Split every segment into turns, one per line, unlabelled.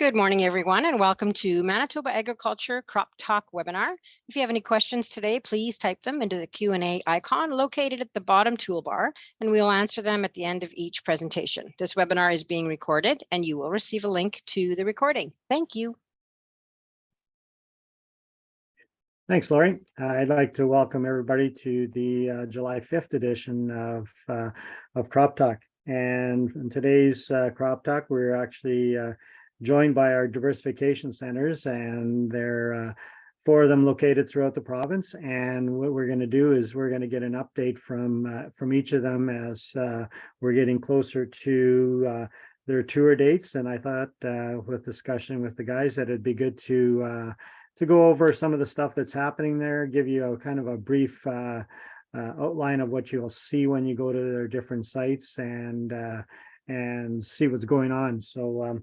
Good morning, everyone, and welcome to Manitoba Agriculture Crop Talk webinar. If you have any questions today, please type them into the Q&A icon located at the bottom toolbar, and we'll answer them at the end of each presentation. This webinar is being recorded, and you will receive a link to the recording. Thank you.
Thanks, Laurie. I'd like to welcome everybody to the July 5th edition of Crop Talk. And in today's Crop Talk, we're actually joined by our diversification centers, and there are 4 of them located throughout the province. And what we're going to do is we're going to get an update from each of them as we're getting closer to their tour dates. And I thought with discussion with the guys that it'd be good to go over some of the stuff that's happening there, give you a kind of a brief outline of what you'll see when you go to their different sites and see what's going on. So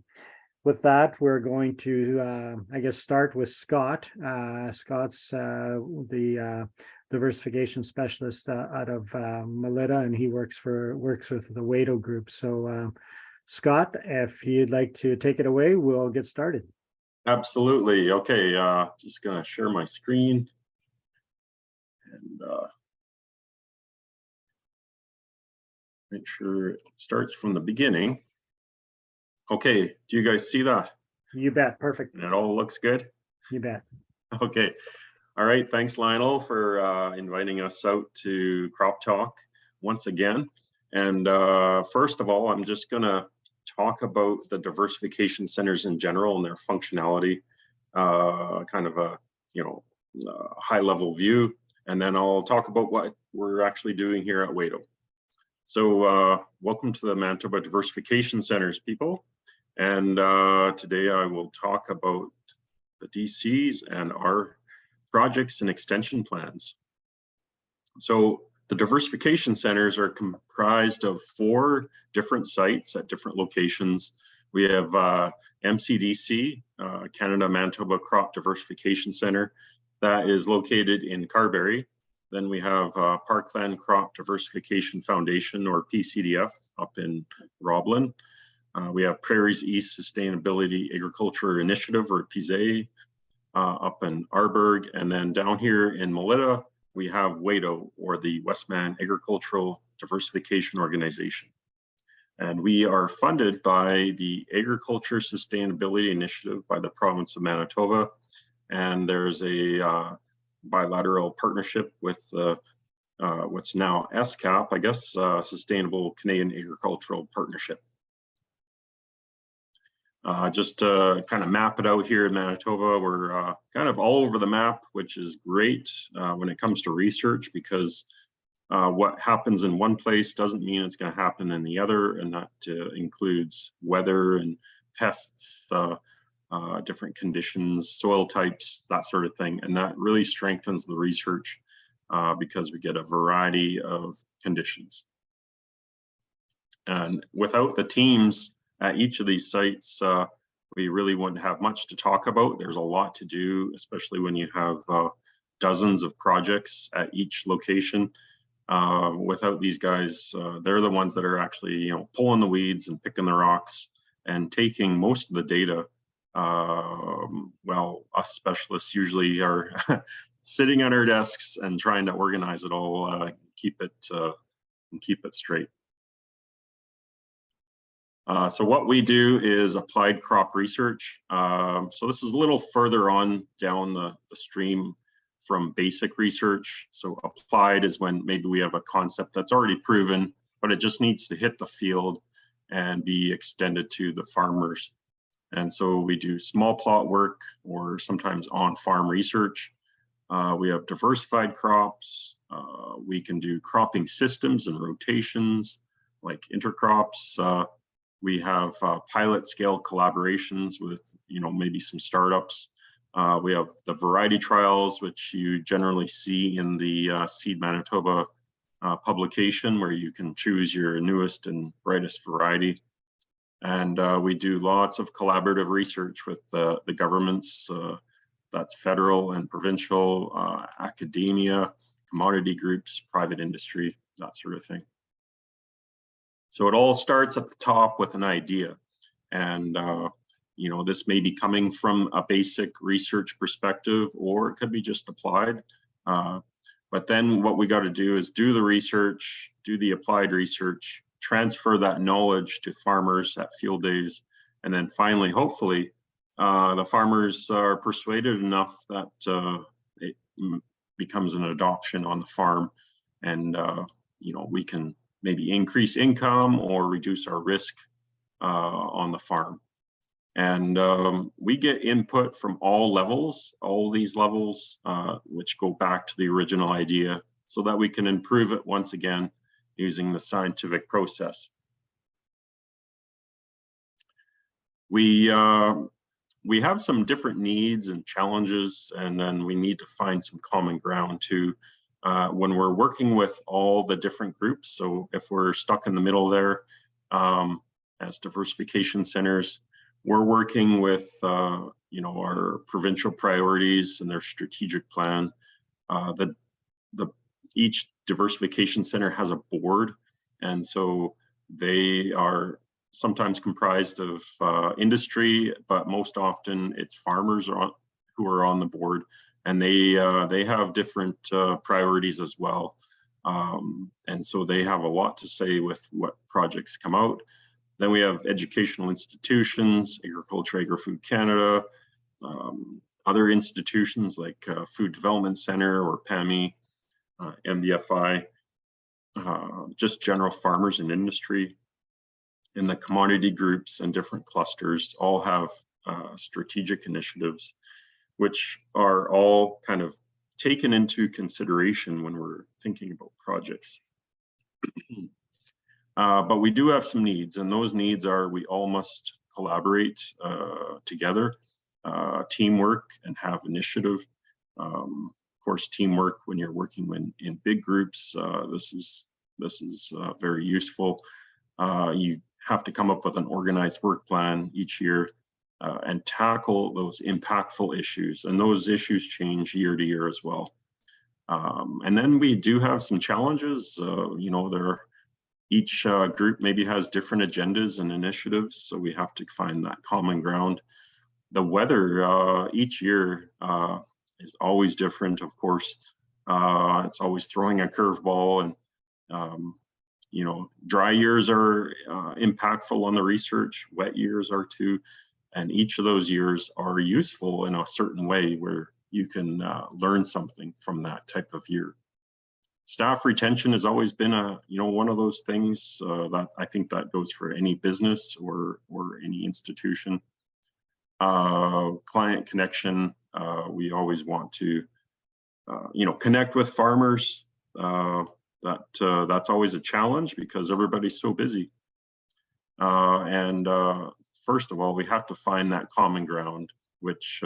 with that, we're going to, I guess, start with Scott. Scott's the diversification specialist out of Melita, and he works with the Wado group. So Scott, if you'd like to take it away, we'll get started.
Absolutely. Okay, just gonna share my screen and make sure it starts from the beginning. Okay, do you guys see that?
You bet. Perfect.
And it all looks good?
You bet.
Okay. All right. Thanks, Lionel, for inviting us out to Crop Talk once again. And first of all, I'm just gonna talk about the diversification centers in general and their functionality, kind of a high level view, and then I'll talk about what we're actually doing here at Wado. So welcome to the Manitoba Diversification Centers, people, and today I will talk about the DCs and our projects and extension plans. So the diversification centers are comprised of 4 different sites at different locations. We have MCDC, Canada Manitoba Crop Diversification Center, that is located in Carberry. Then we have Parkland Crop Diversification Foundation, or PCDF, up in Roblin. We have Prairies East Sustainability Agriculture Initiative, or PZA, up in Arberg. And then down here in Melita, we have Wado, or the Westman Agricultural Diversification Organization. And we are funded by the Agriculture Sustainability Initiative by the province of Manitoba. And there's a bilateral partnership with what's now SCAP, I guess, Sustainable Canadian Agricultural Partnership. Just to kind of map it out here in Manitoba, we're kind of all over the map, which is great when it comes to research, because what happens in one place doesn't mean it's going to happen in the other, and that includes weather and pests, different conditions, soil types, that sort of thing. And that really strengthens the research because we get a variety of conditions. And without the teams at each of these sites, we really wouldn't have much to talk about. There's a lot to do, especially when you have dozens of projects at each location. Without these guys, they're the ones that are actually, pulling the weeds and picking the rocks and taking most of the data. Well, us specialists usually are sitting at our desks and trying to organize it all, keep it straight. So what we do is applied crop research. So this is a little further on down the stream from basic research. So applied is when maybe we have a concept that's already proven, but it just needs to hit the field and be extended to the farmers. And so we do small plot work, or sometimes on-farm research. We have diversified crops. We can do cropping systems and rotations, like intercrops. We have pilot scale collaborations with, maybe some startups. We have the variety trials, which you generally see in the Seed Manitoba publication, where you can choose your newest and brightest variety. And we do lots of collaborative research with the governments, that's federal and provincial, academia, commodity groups, private industry, that sort of thing. So it all starts at the top with an idea. And you know, this may be coming from a basic research perspective, or it could be just applied. But then what we got to do is do the research, do the applied research, transfer that knowledge to farmers at field days, and then finally, hopefully, the farmers are persuaded enough that it becomes an adoption on the farm, and you know, we can maybe increase income or reduce our risk on the farm. And we get input from all levels, all these levels, which go back to the original idea, so that we can improve it once again using the scientific process. We have some different needs and challenges, and then we need to find some common ground too when we're working with all the different groups. So if we're stuck in the middle there as diversification centers, we're working with you know, our provincial priorities and their strategic plan. Each diversification center has a board, and so they are sometimes comprised of industry, but most often it's farmers who are on the board, and they have different priorities as well. And so they have a lot to say with what projects come out. Then we have educational institutions, Agriculture, Agri-Food Canada, other institutions like Food Development Center or PAMI, MDFI, just general farmers and industry. And the commodity groups and different clusters all have strategic initiatives, which are all kind of taken into consideration when we're thinking about projects. But we do have some needs, and those needs are we all must collaborate together, teamwork, and have initiative. Of course, teamwork when you're working in big groups, this is very useful. You have to come up with an organized work plan each year and tackle those impactful issues, and those issues change year to year as well. And then we do have some challenges. You know, each group maybe has different agendas and initiatives, so we have to find that common ground. The weather each year is always different, of course. It's always throwing a curveball, and you know, dry years are impactful on the research, wet years are too, and each of those years are useful in a certain way where you can learn something from that type of year. Staff retention has always been one of those things that I think that goes for any business or any institution. Client connection, we always want to connect with farmers. That's always a challenge because everybody's so busy. And first of all, we have to find that common ground, which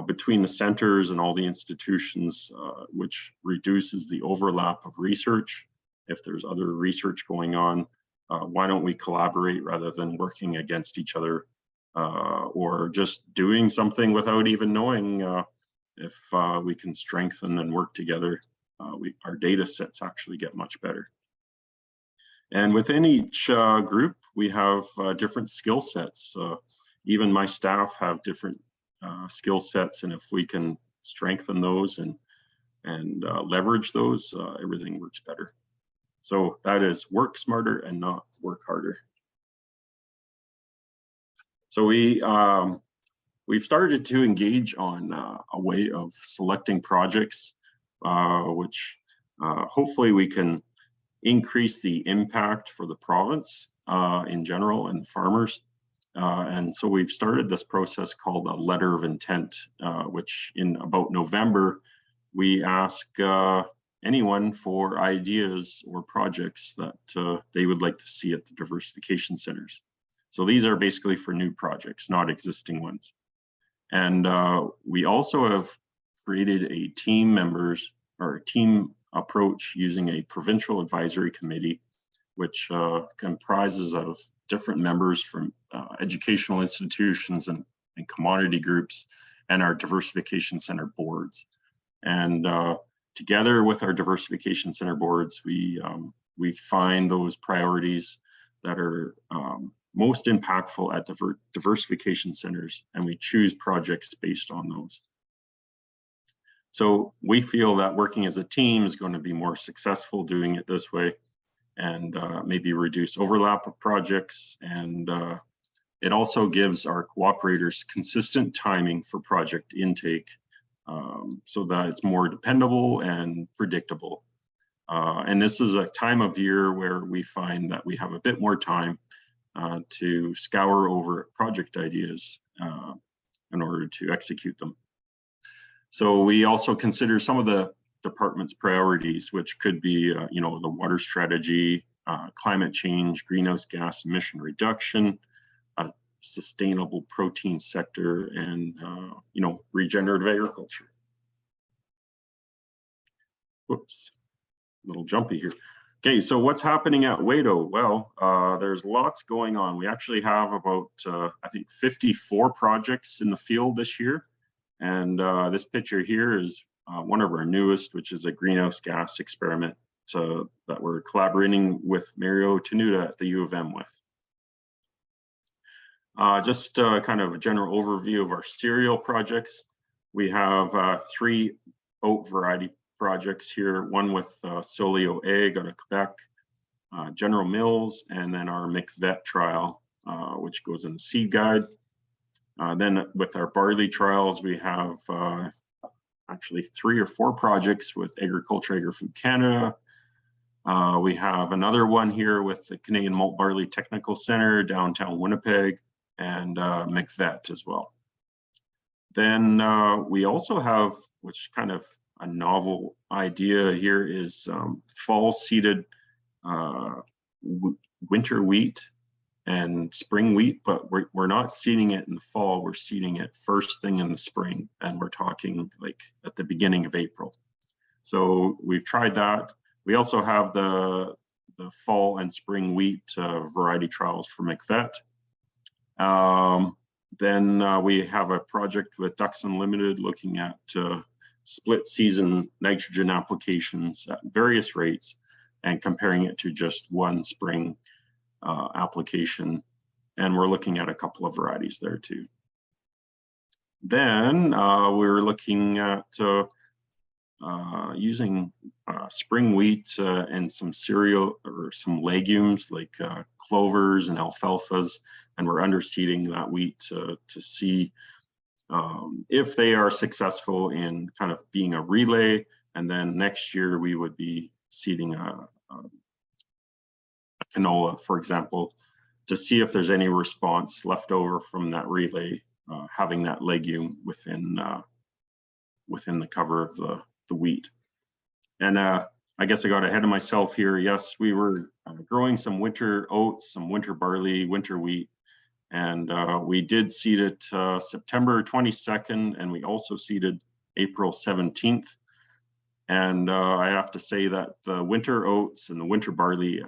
between the centers and all the institutions, which reduces the overlap of research. If there's other research going on, why don't we collaborate rather than working against each other or just doing something without even knowing if we can strengthen and work together, our data sets actually get much better. And within each group, we have different skill sets. Even my staff have different skill sets, and if we can strengthen those and leverage those, everything works better. So that is work smarter and not work harder. So we've started to engage on a way of selecting projects, which hopefully we can increase the impact for the province in general and farmers. And so we've started this process called a letter of intent, which in about November, we ask anyone for ideas or projects that they would like to see at the diversification centers. So these are basically for new projects, not existing ones. And we also have created a team approach using a provincial advisory committee, which comprises of different members from educational institutions and commodity groups and our diversification center boards. And together with our diversification center boards, we find those priorities that are most impactful at diversification centers, and we choose projects based on those. So we feel that working as a team is going to be more successful doing it this way, and maybe reduce overlap of projects. And it also gives our cooperators consistent timing for project intake, so that it's more dependable and predictable. And this is a time of year where we find that we have a bit more time to scour over project ideas in order to execute them. So we also consider some of the department's priorities, which could be, the water strategy, climate change, greenhouse gas emission reduction, sustainable protein sector, and regenerative agriculture. Whoops, a little jumpy here. Okay, so what's happening at Wadeau? Well, there's lots going on. We actually have about, I think, 54 projects in the field this year. And this picture here is one of our newest, which is a greenhouse gas experiment that we're collaborating with Mario Tenuta at the U of M with. Just kind of a general overview of our cereal projects. We have 3 oat variety projects here, one with Solio Egg out of Quebec, General Mills, and then our McVet trial, which goes in the seed guide. Then with our barley trials, we have actually 3 or 4 projects with Agriculture Agri-Food Canada. We have another one here with the Canadian Malt Barley Technical Center, downtown Winnipeg, and McVet as well. Then we also have, which is kind of a novel idea here, is fall seeded winter wheat and spring wheat, but we're not seeding it in the fall, we're seeding it first thing in the spring, and we're talking like at the beginning of April. So we've tried that. We also have the fall and spring wheat variety trials for McVet. Then we have a project with Ducks Unlimited looking at split season nitrogen applications at various rates and comparing it to just one spring application. And we're looking at a couple of varieties there too. Then we're looking at using spring wheat and some cereal or some legumes like clovers and alfalfas, and we're underseeding that wheat to see if they are successful in kind of being a relay. And then next year we would be seeding a canola, for example, to see if there's any response left over from that relay, having that legume within the cover of the wheat. And I guess I got ahead of myself here. Yes, we were growing some winter oats, some winter barley, winter wheat, and we did seed it September 22nd, and we also seeded April 17th. And I have to say that the winter oats and the winter barley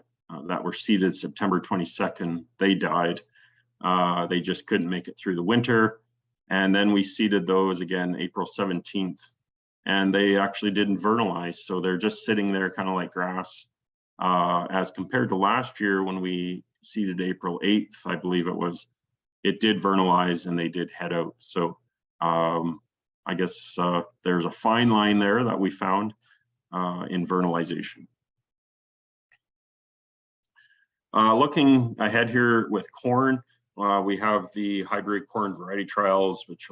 that were seeded September 22nd, they died. They just couldn't make it through the winter. And then we seeded those again April 17th, and they actually didn't vernalize. So they're just sitting there kind of like grass. As compared to last year when we seeded April 8th, I believe it was, it did vernalize and they did head out. So I guess there's a fine line there that we found in vernalization. Looking ahead here with corn, we have the hybrid corn variety trials, which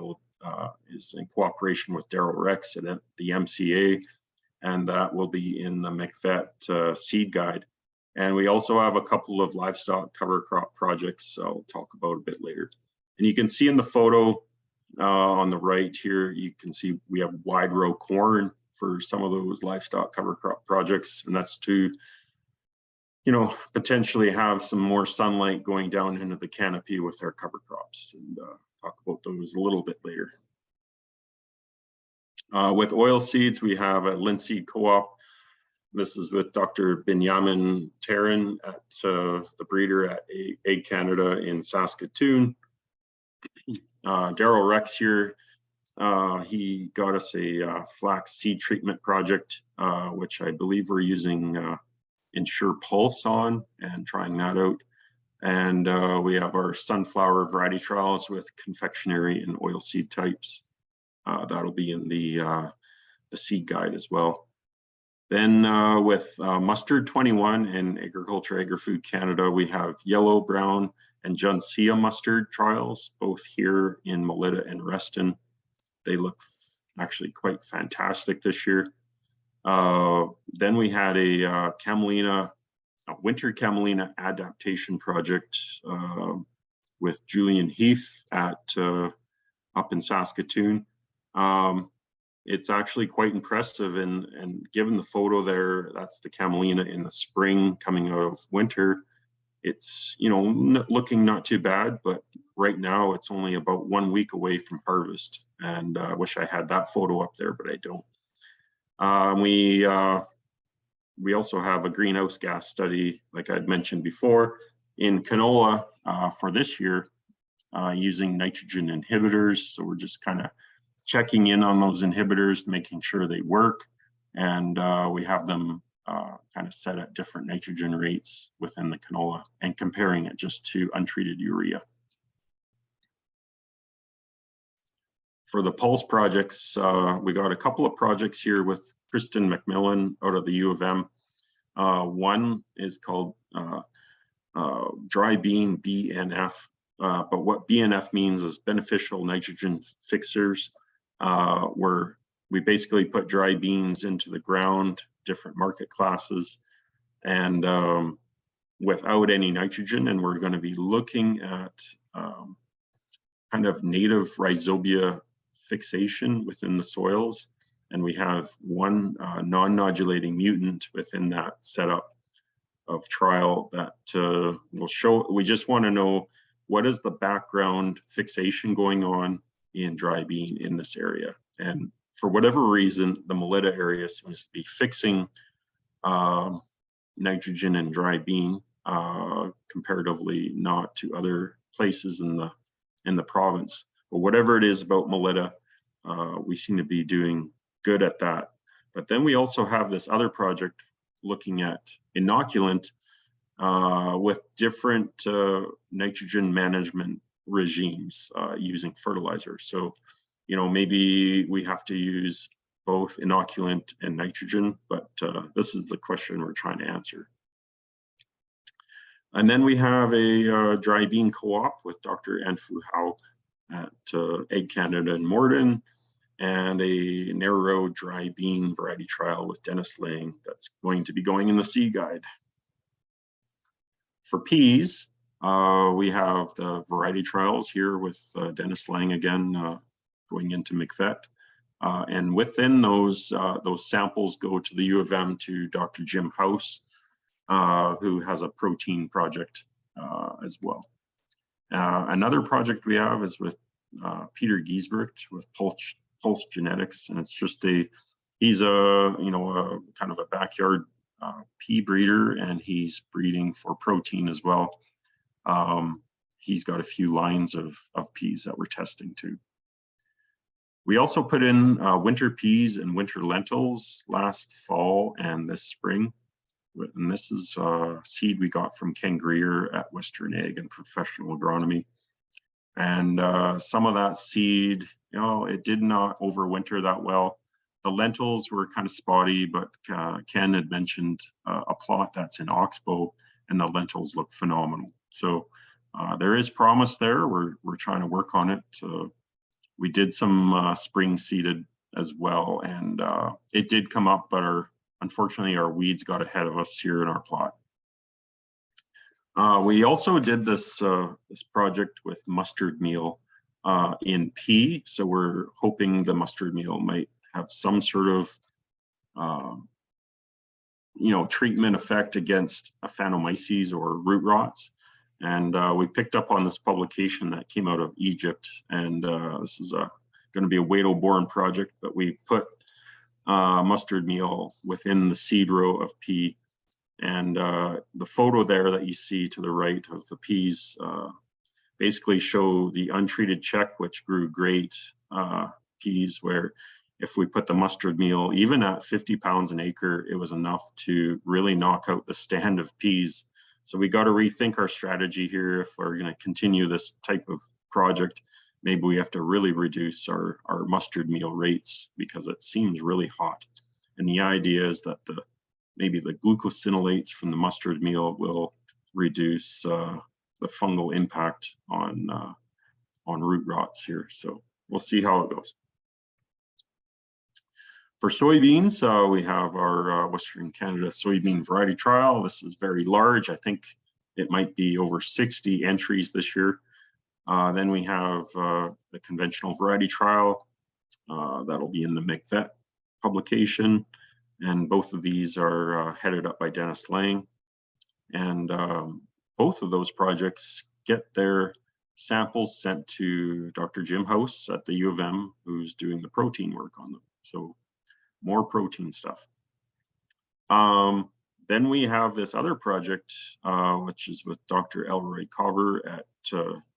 is in cooperation with Daryl Rex at the MCA, and that will be in the McVet seed guide. And we also have a couple of livestock cover crop projects I'll talk about a bit later. And you can see in the photo on the right here, you can see we have wide row corn for some of those livestock cover crop projects, and that's to potentially have some more sunlight going down into the canopy with our cover crops, and talk about those a little bit later. With oil seeds, we have a linseed co-op. This is with Dr. Benjamin Taryn at the breeder at Egg Canada in Saskatoon. Daryl Rex here, he got us a flax seed treatment project, which I believe we're using Ensure Pulse on and trying that out. And we have our sunflower variety trials with confectionery and oilseed types. That'll be in the seed guide as well. Then with Mustard 21 and Agriculture Agri-Food Canada, we have yellow, brown, and Juncea mustard trials, both here in Melita and Reston. They look actually quite fantastic this year. Then we had a camelina, a winter camelina adaptation project with Julian Heath at up in Saskatoon. It's actually quite impressive, and given the photo there, that's the camelina in the spring coming out of winter. It's, you know, looking not too bad, but right now it's only about 1 week away from harvest, and I wish I had that photo up there, but I don't. We also have a greenhouse gas study, like I'd mentioned before, in canola for this year using nitrogen inhibitors. So we're just kind of checking in on those inhibitors, making sure they work, and we have them kind of set at different nitrogen rates within the canola and comparing it just to untreated urea. For the pulse projects, we got a couple of projects here with Kristen McMillan out of the U of M. One is called dry bean BNF, but what BNF means is beneficial nitrogen fixers, where we basically put dry beans into the ground, different market classes, and without any nitrogen, and we're going to be looking at kind of native rhizobia fixation within the soils, and we have one non-nodulating mutant within that setup of trial that will show. We just want to know what is the background fixation going on in dry bean in this area, and for whatever reason the Melita area seems to be fixing nitrogen in dry bean comparatively not to other places in the province. But whatever it is about Melita, we seem to be doing good at that. But then we also have this other project looking at inoculant with different nitrogen management regimes using fertilizers. So, you know, maybe we have to use both inoculant and nitrogen, but this is the question we're trying to answer. And then we have a dry bean co-op with Dr. Anfu Hao at Egg Canada in Morden, and a narrow dry bean variety trial with Dennis Lang that's going to be going in the seed guide. For peas, we have the variety trials here with Dennis Lang again going into McVet. And within those samples go to the U of M to Dr. Jim House, who has a protein project as well. Another project we have is with Peter Giesbrecht with Pulse Genetics, and it's just he's a kind of a backyard pea breeder, and he's breeding for protein as well. He's got a few lines of peas that we're testing too. We also put in winter peas and winter lentils last fall and this spring. And this is seed we got from Ken Greer at Western Ag and Professional Agronomy. And some of that seed, you know, it did not overwinter that well. The lentils were kind of spotty, but Ken had mentioned a plot that's in Oxbow, and the lentils look phenomenal. So there is promise there. We're trying to work on it. We did some spring seeded as well, and it did come up, but unfortunately our weeds got ahead of us here in our plot. We also did this project with mustard meal in pea, so we're hoping the mustard meal might have some sort of treatment effect against Aphanomyces or root rots. And we picked up on this publication that came out of Egypt, and this is going to be a Wato-borne project, but we put mustard meal within the seed row of pea. And the photo there that you see to the right of the peas basically show the untreated check, which grew great peas, where if we put the mustard meal, even at 50 pounds an acre, it was enough to really knock out the stand of peas So we got to rethink our strategy here if we're going to continue this type of project. Maybe we have to really reduce our mustard meal rates because it seems really hot. And the idea is that maybe the glucosinolates from the mustard meal will reduce the fungal impact on root rots here. So we'll see how it goes. For soybeans, we have our Western Canada soybean variety trial. This is very large. I think it might be over 60 entries this year. Then we have the conventional variety trial. That'll be in the McVet publication. And both of these are headed up by Dennis Lang. And both of those projects get their samples sent to Dr. Jim House at the U of M, who's doing the protein work on them. So more protein stuff. Then we have this other project, which is with Dr. Elroy Cobber at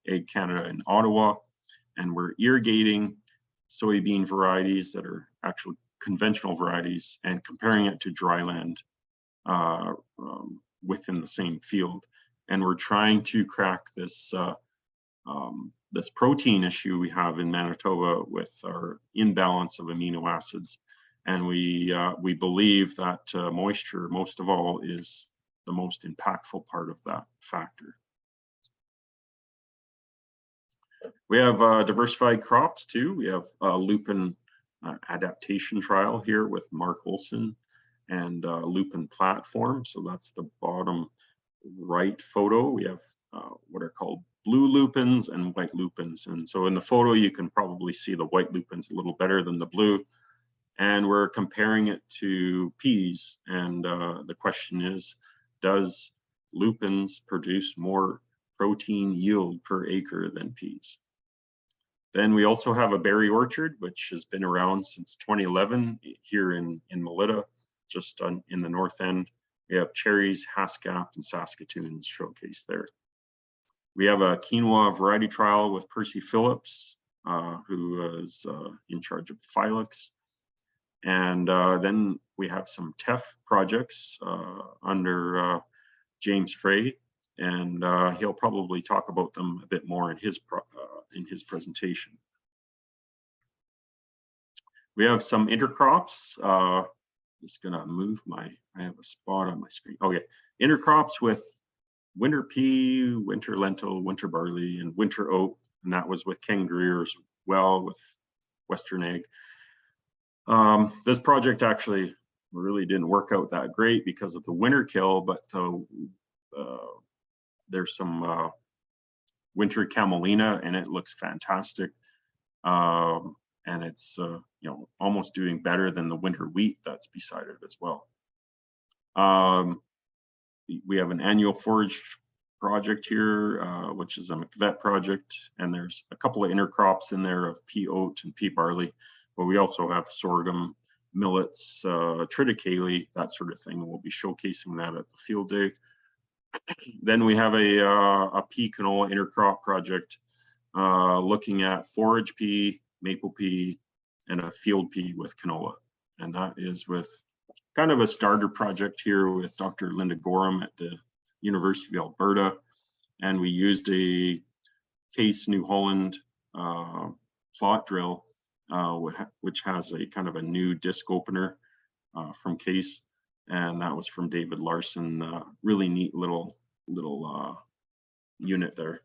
Ag Canada in Ottawa, and we're irrigating soybean varieties that are actually conventional varieties and comparing it to dryland within the same field. And we're trying to crack this this protein issue we have in Manitoba with our imbalance of amino acids. And we believe that moisture, most of all, is the most impactful part of that factor. We have diversified crops too. We have a lupin adaptation trial here with Mark Olson and lupin platform. So that's the bottom right photo. We have what are called blue lupins and white lupins. And so in the photo, you can probably see the white lupins a little better than the blue. And we're comparing it to peas. And the question is, does lupins produce more protein yield per acre than peas? Then we also have a berry orchard, which has been around since 2011 here in Melita, just in the north end. We have cherries, Haskap, and Saskatoons showcased there. We have a quinoa variety trial with Percy Phillips, who is in charge of Phylex. And then we have some TEF projects under James Frey, and he'll probably talk about them a bit more in his presentation. We have some intercrops. Just gonna move I have a spot on my screen. Okay, intercrops with winter pea, winter lentil, winter barley, and winter oat, and that was with Ken Greer as well with Western Ag. This project actually really didn't work out that great because of the winter kill, but there's some winter camelina and it looks fantastic. And it's almost doing better than the winter wheat that's beside it as well. We have an annual forage project here, which is a McVet project, and there's a couple of intercrops in there of pea oat and pea barley, but we also have sorghum, millets, triticale, that sort of thing. We'll be showcasing that at the field day. Then we have a pea canola intercrop project looking at forage pea, maple pea, and a field pea with canola. And that is with kind of a starter project here with Dr. Linda Gorham at the University of Alberta. And we used a Case New Holland plot drill, which has a kind of a new disc opener from Case. And that was from David Larson. Really neat little unit there.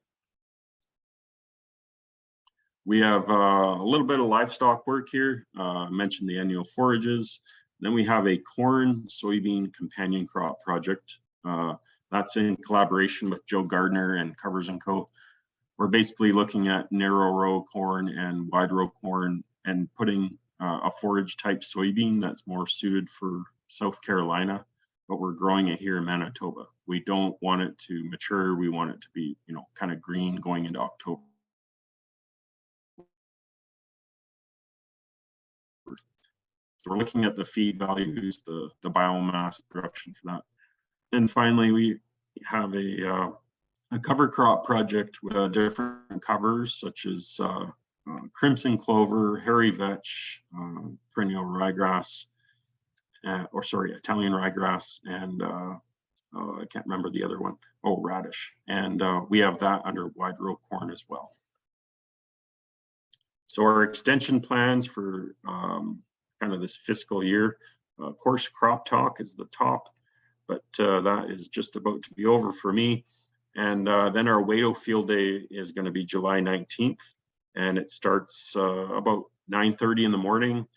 We have a little bit of livestock work here. I mentioned the annual forages. Then we have a corn soybean companion crop project. That's in collaboration with Joe Gardner and Covers & Co. We're basically looking at narrow row corn and wide row corn and putting a forage type soybean that's more suited for South Carolina, but we're growing it here in Manitoba. We don't want it to mature. We want it to be, kind of green going into October. So we're looking at the feed values, the biomass production for that. And finally, we have a cover crop project with different covers, such as crimson clover, hairy vetch, perennial ryegrass, Italian ryegrass, and I can't remember the other one. Oh, radish. And we have that under wide row corn as well. So our extension plans for kind of this fiscal year, of course, CropTalk is the top, but that is just about to be over for me. And then our Wato Field Day is going to be July 19th, and it starts about 9:30 in the morning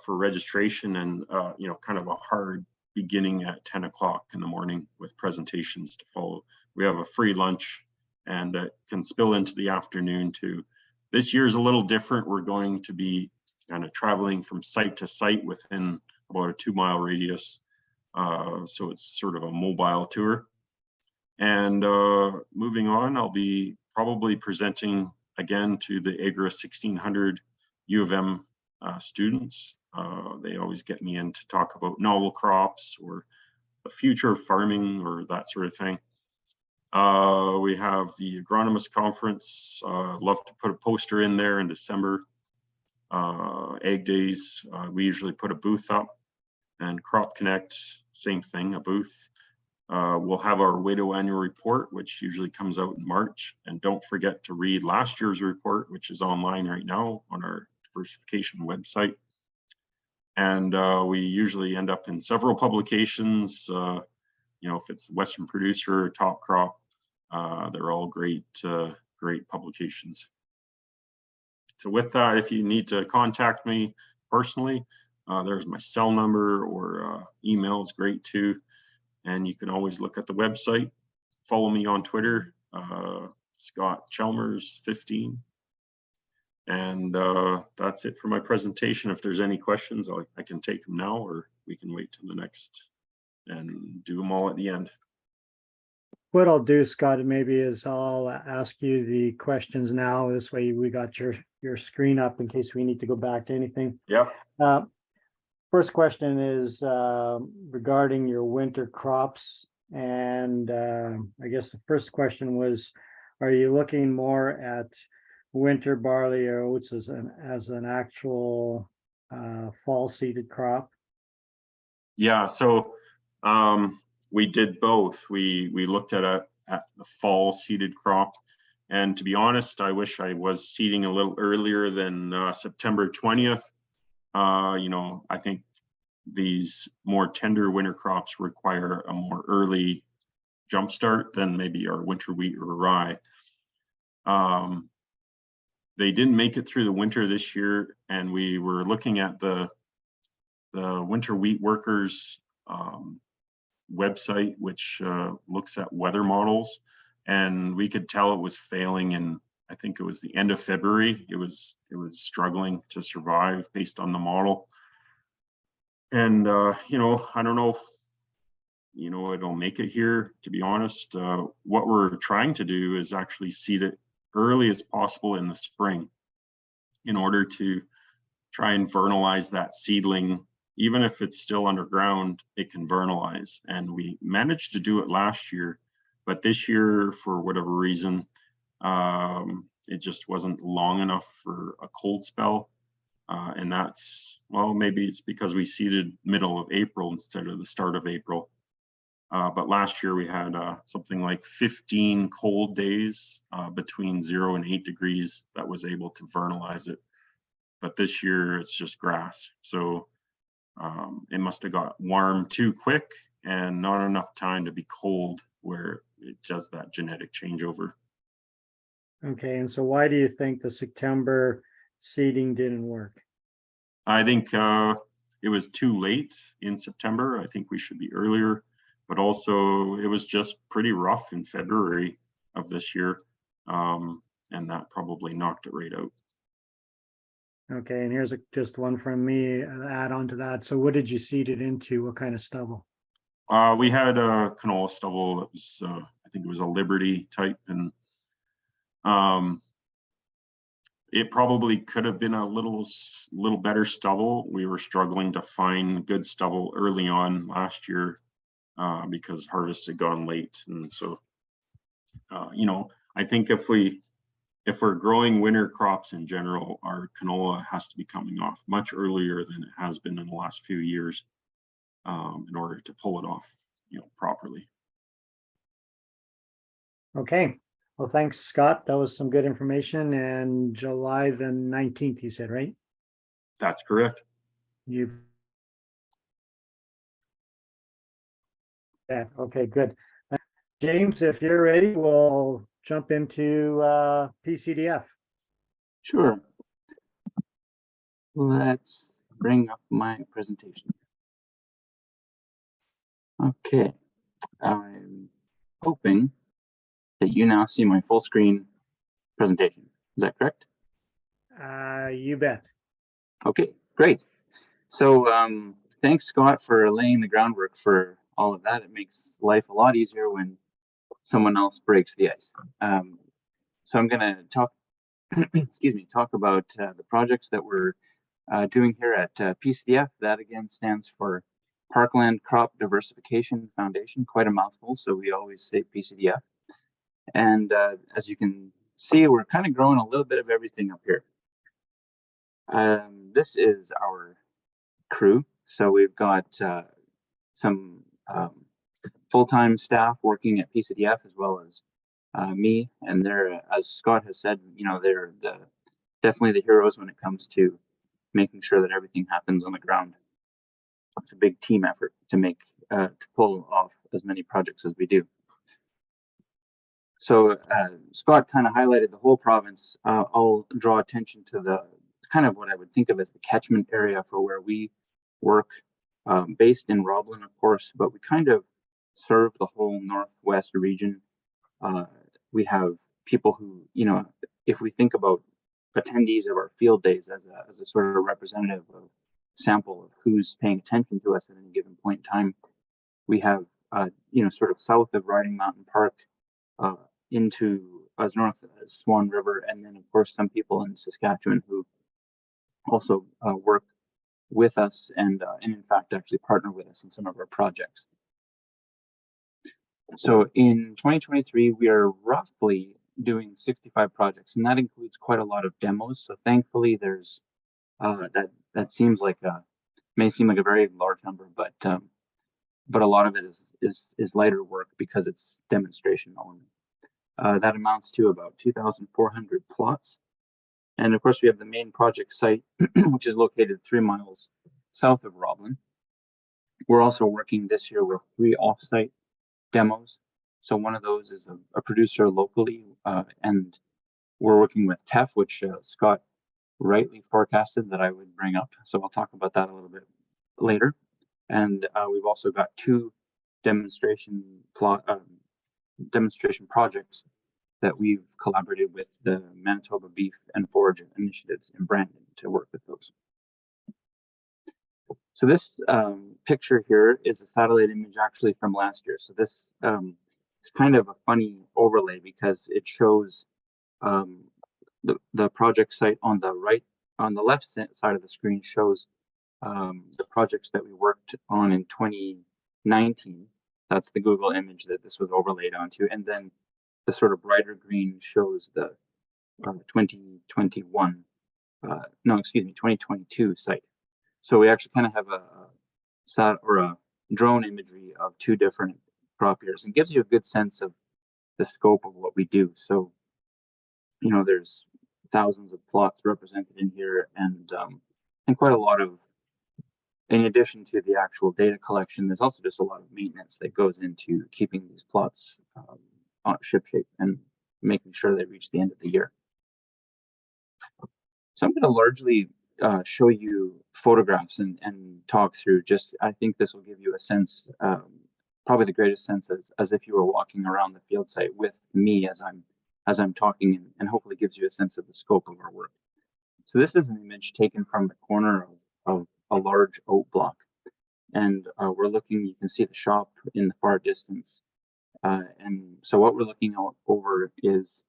for registration, and you know, kind of a hard beginning at 10 o'clock in the morning with presentations to follow. We have a free lunch, and it can spill into the afternoon too. This year is a little different. We're going to be kind of traveling from site to site within about a 2-mile radius. So it's sort of a mobile tour. And moving on, I'll be probably presenting again to the Agri 1600 U of M students. They always get me in to talk about novel crops or the future of farming or that sort of thing. We have the agronomist conference. Love to put a poster in there in December. Ag days, we usually put a booth up, and Crop Connect, same thing, a booth. We'll have our Wato annual report, which usually comes out in March. And don't forget to read last year's report, which is online right now on our Diversification website. And we usually end up in several publications. You know, if it's Western Producer, Top Crop, they're all great, great publications. So with that, if you need to contact me personally, there's my cell number, or email is great too. And you can always look at the website. Follow me on Twitter, Scott Chalmers 15. And that's it for my presentation. If there's any questions, I can take them now, or we can wait till the next and do them all at the end.
What I'll do, Scott, maybe is I'll ask you the questions now. This way we got your screen up in case we need to go back to anything.
Yeah.
First question is regarding your winter crops. And I guess the first question was, are you looking more at winter barley or oats as an actual fall seeded crop?
Yeah, so we did both. We looked at the fall seeded crop, and to be honest, I wish I was seeding a little earlier than September 20th. You know, I think these more tender winter crops require a more early jumpstart than maybe our winter wheat or rye. They didn't make it through the winter this year, and we were looking at the Winter Wheat Workers website, which looks at weather models, and we could tell it was failing. And I think it was the end of February. It was struggling to survive based on the model. And you know, I don't know if it'll make it here, to be honest. What we're trying to do is actually seed it early as possible in the spring in order to try and vernalize that seedling. Even if it's still underground, it can vernalize. And we managed to do it last year, but this year, for whatever reason, it just wasn't long enough for a cold spell. And that's, well, maybe it's because we seeded middle of April instead of the start of April. But last year we had something like 15 cold days between 0 and 8 degrees that was able to vernalize it. But this year it's just grass. So it must have got warm too quick and not enough time to be cold where it does that genetic changeover.
Okay, and so why do you think the September seeding didn't work?
I think it was too late in September. I think we should be earlier, but also it was just pretty rough in February of this year, and that probably knocked it right out.
Okay, and here's just one from me, add on to that. So what did you seed it into? What kind of stubble?
We had a canola stubble that was, I think it was a Liberty type, and it probably could have been a little better stubble. We were struggling to find good stubble early on last year because harvest had gone late. And so, you know, I think if we're growing winter crops in general, our canola has to be coming off much earlier than it has been in the last few years in order to pull it off, you know, properly.
Okay, well, thanks, Scott. That was some good information. And July the 19th, you said, right?
That's correct.
You. Yeah, okay, good. James, if you're ready, we'll jump into PCDF.
Sure. Let's bring up my presentation. Okay, I'm hoping that you now see my full screen presentation. Is that correct?
You bet.
Okay, great. So thanks, Scott, for laying the groundwork for all of that. It makes life a lot easier when someone else breaks the ice. So I'm going to talk, excuse me, talk about the projects that we're doing here at PCDF. That again stands for Parkland Crop Diversification Foundation, quite a mouthful, so we always say PCDF. And as you can see, we're kind of growing a little bit of everything up here. This is our crew. So we've got some full-time staff working at PCDF, as well as me. And they're, as Scott has said, you know, they're definitely the heroes when it comes to making sure that everything happens on the ground. It's a big team effort to pull off as many projects as we do. So Scott kind of highlighted the whole province. I'll draw attention to the kind of what I would think of as the catchment area for where we work, based in Roblin, of course, but we kind of serve the whole Northwest region. We have people who, you know, if we think about attendees of our field days as a sort of representative of sample of who's paying attention to us at any given point in time, we have, you know, sort of south of Riding Mountain Park, into as north as Swan River, and then of course some people in Saskatchewan who also work with us and in fact actually partner with us in some of our projects. So in 2023, we are roughly doing 65 projects, and that includes quite a lot of demos. So thankfully, there's that seems like may seem like a very large number, but a lot of it is lighter work because it's demonstration only. That amounts to about 2,400 plots. And of course, we have the main project site, which is located 3 miles south of Roblin. We're also working this year with 3 off-site demos. So one of those is a producer locally, and we're working with TEF, which Scott rightly forecasted that I would bring up. So I'll talk about that a little bit later. And we've also got 2 demonstration projects that we've collaborated with the Manitoba Beef and Forage initiatives in Brandon to work with those. So this picture here is a satellite image actually from last year. So this is kind of a funny overlay because it shows the project site on the right, on the left side of the screen shows the projects that we worked on in 2019. That's the Google image that this was overlaid onto. And then the sort of brighter green shows the 2021, 2022 site. So we actually kind of have a drone imagery of 2 different crop years, and gives you a good sense of the scope of what we do. So, you know, there's thousands of plots represented in here, and quite a lot of, in addition to the actual data collection, there's also just a lot of maintenance that goes into keeping these plots on shipshape and making sure they reach the end of the year. So I'm going to largely show you photographs and talk through just, I think this will give you a sense, probably the greatest sense as if you were walking around the field site with me as I'm talking, and hopefully gives you a sense of the scope of our work. So this is an image taken from the corner of a large oat block. And we're looking, you can see the shop in the far distance. And so what we're looking over is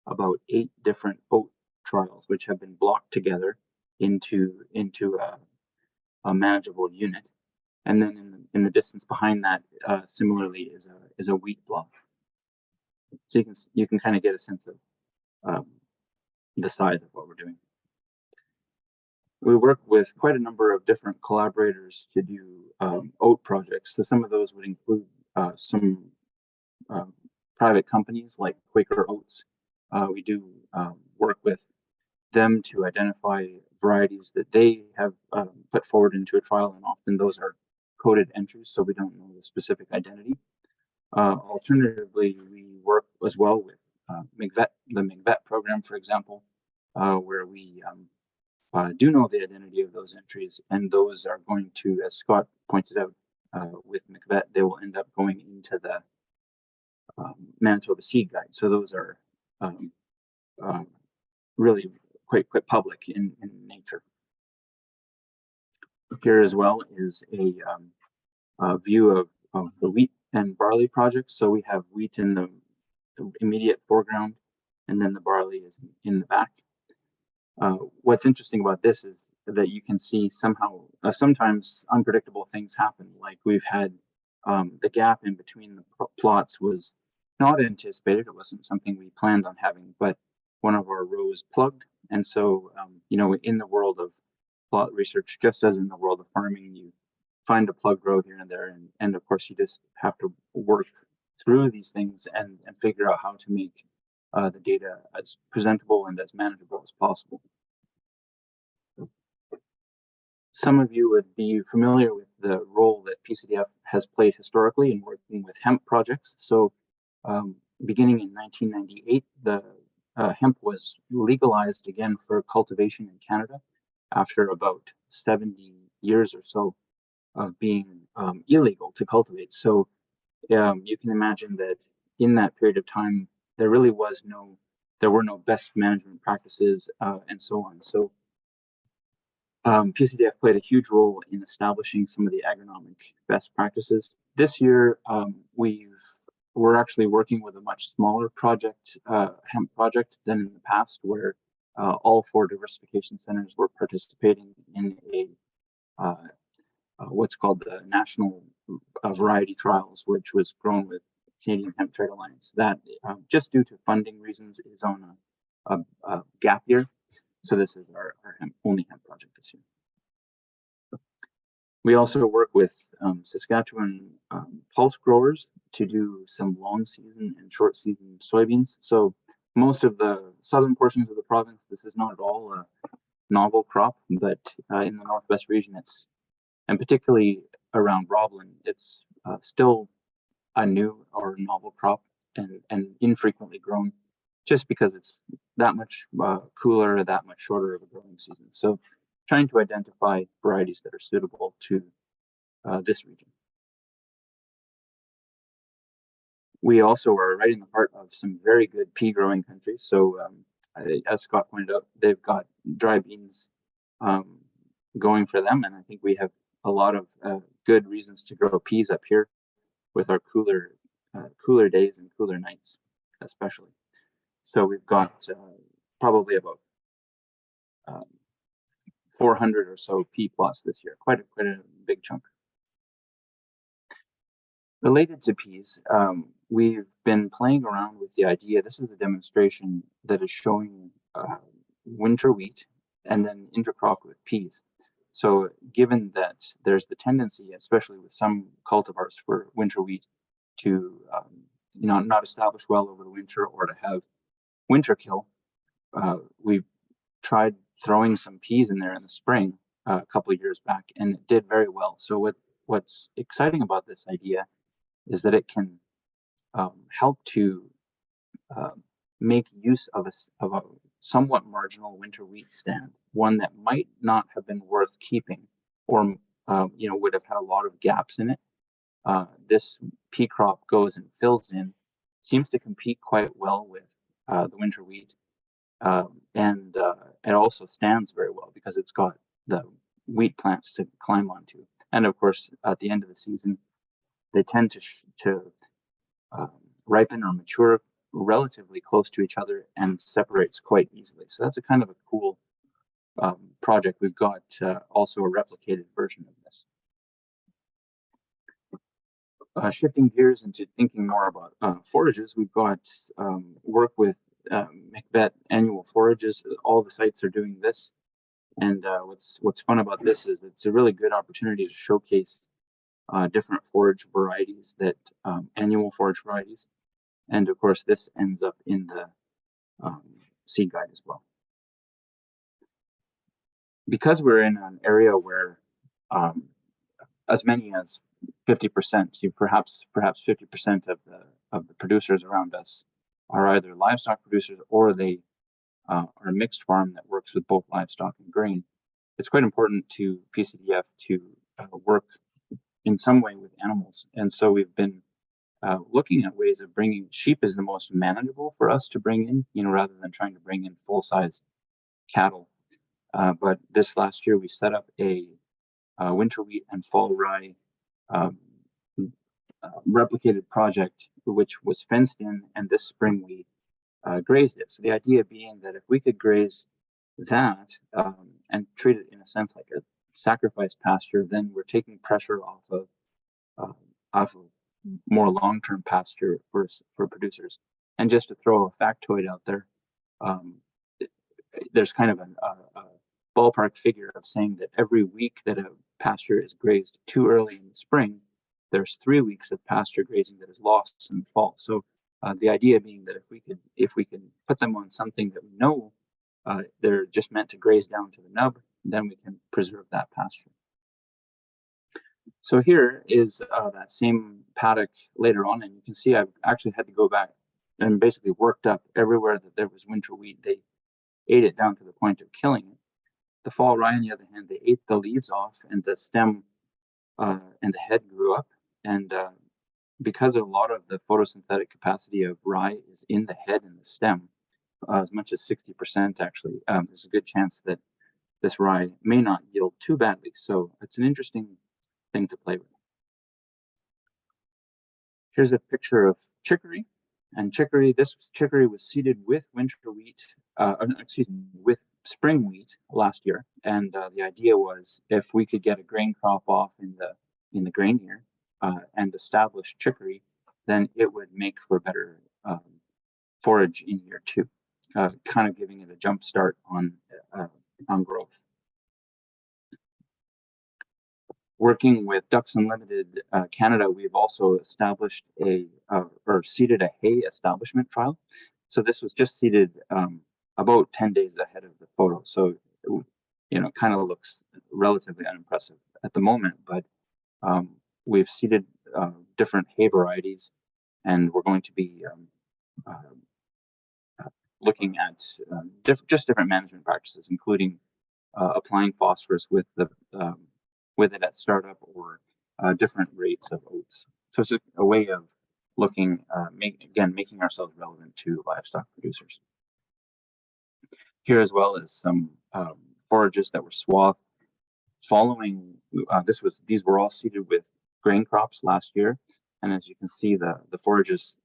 about 8 different oat trials, which have been blocked together into a manageable unit. And then in the distance behind that, similarly is a wheat block. So you can kind of get a sense of the size of what we're doing. We work with quite a number of different collaborators to do oat projects. So some of those would include some private companies like Quaker Oats. We do work with them to identify varieties that they have put forward into a trial, and often those are coded entries, so we don't know the specific identity. Alternatively, we work as well with McVet, the McVet program, for example, where we do know the identity of those entries, and those are going to, as Scott pointed out, with McVet, they will end up going into the Manitoba Seed Guide. So those are really quite public in nature. Here as well is a view of the wheat and barley projects. So we have wheat in the immediate foreground, and then the barley is in the back. What's interesting about this is that you can see somehow sometimes unpredictable things happen. Like we've had the gap in between the plots was not anticipated. It wasn't something we planned on having, but one of our rows plugged. And so, you know, in the world of plot research, just as in the world of farming, you find a plug row here and there. And of course, you just have to work through these things and figure out how to make the data as presentable and as manageable as possible. Some of you would be familiar with the role that PCDF has played historically in working with hemp projects. So beginning in 1998, the hemp was legalized again for cultivation in Canada after about 70 years or so of being illegal to cultivate. So you can imagine that in that period of time, there were no best management practices and so on. So PCDF played a huge role in establishing some of the agronomic best practices. This year, we're actually working with a much smaller project, hemp project, than in the past, where all 4 diversification centers were participating in a what's called the National Variety Trials, which was grown with Canadian Hemp Trade Alliance. That, just due to funding reasons, is on a gap year. So this is our only hemp project this year. We also work with Saskatchewan pulse growers to do some long season and short season soybeans. So most of the southern portions of the province, this is not at all a novel crop, but in the Northwest region, and particularly around Roblin, it's still a new or novel crop and infrequently grown, just because it's that much cooler, that much shorter of a growing season. So trying to identify varieties that are suitable to this region. We also are right in the heart of some very good pea growing countries. So as Scott pointed out, they've got dry beans going for them. And I think we have a lot of good reasons to grow peas up here with our cooler days and cooler nights, especially. So we've got probably about 400 or so pea plots this year, quite a big chunk. Related to peas, we've been playing around with the idea. This is a demonstration that is showing winter wheat and then intercrop with peas. So given that there's the tendency, especially with some cultivars for winter wheat, to not establish well over the winter or to have winter kill, we've tried throwing some peas in there in the spring a couple of years back, and it did very well. So what's exciting about this idea is that it can help to make use of a somewhat marginal winter wheat stand, one that might not have been worth keeping, or would have had a lot of gaps in it. This pea crop goes and fills in, seems to compete quite well with the winter wheat, and it also stands very well because it's got the wheat plants to climb onto. And of course, at the end of the season, they tend to ripen or mature relatively close to each other and separates quite easily. So that's a kind of a cool project. We've got also a replicated version of this. Shifting gears into thinking more about forages, we've got work with McVet annual forages. All the sites are doing this. And what's fun about this is it's a really good opportunity to showcase different forage varieties, that annual forage varieties And of course, this ends up in the seed guide as well. Because we're in an area where as many as 50%, perhaps 50% of the producers around us are either livestock producers or they are a mixed farm that works with both livestock and grain. It's quite important to PCDF to work in some way with animals, and so we've been looking at ways of bringing sheep is the most manageable for us to bring in, rather than trying to bring in full-size cattle. But this last year we set up a winter wheat and fall rye replicated project, which was fenced in, and this spring we grazed it. So the idea being that if we could graze that and treat it in a sense like a sacrifice pasture, then we're taking pressure off of more long-term pasture for producers. And just to throw a factoid out there, there's kind of a ballpark figure of saying that every week that a pasture is grazed too early in the spring, there's 3 weeks of pasture grazing that is lost in the fall. So the idea being that if we can put them on something that we know they're just meant to graze down to the nub, then we can preserve that pasture. So here is that same paddock later on, and you can see I've actually had to go back and basically worked up everywhere that there was winter wheat. They ate it down to the point of killing it. The fall rye, on the other hand, they ate the leaves off, and the stem and the head grew up. And because a lot of the photosynthetic capacity of rye is in the head and the stem, as much as 60% actually, there's a good chance that this rye may not yield too badly. So it's an interesting thing to play with. Here's a picture of chicory. And this chicory was seeded with winter wheat, with spring wheat last year. And the idea was if we could get a grain crop off in the grain year and establish chicory, then it would make for better forage in year 2, kind of giving it a jump start on growth. Working with Ducks Unlimited Canada, we've also established or seeded a hay establishment trial. So this was just seeded about 10 days ahead of the photo. So, it kind of looks relatively unimpressive at the moment, but we've seeded different hay varieties, and we're going to be looking at different management practices, including applying phosphorus with it at startup, or different rates of oats. So it's a way of looking, making ourselves relevant to livestock producers. Here as well as some forages that were swathed following. These were all seeded with grain crops last year, and as you can see, the forages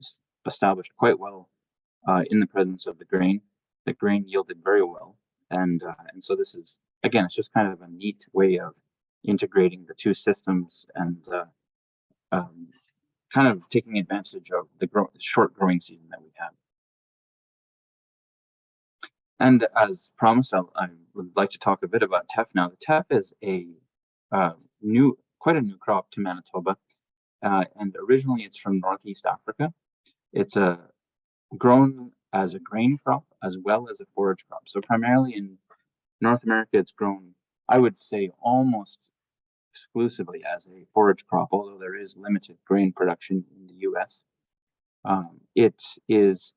established quite well in the presence of the grain. The grain yielded very well, and so this is, again, it's just kind of a neat way of integrating the two systems and kind of taking advantage of the short growing season that we have. And as promised, I would like to talk a bit about teff now. The teff is quite a new crop to Manitoba, and originally it's from Northeast Africa. It's grown as a grain crop as well as a forage crop. So primarily in North America, it's grown, I would say, almost exclusively as a forage crop, although there is limited grain production in the US. It is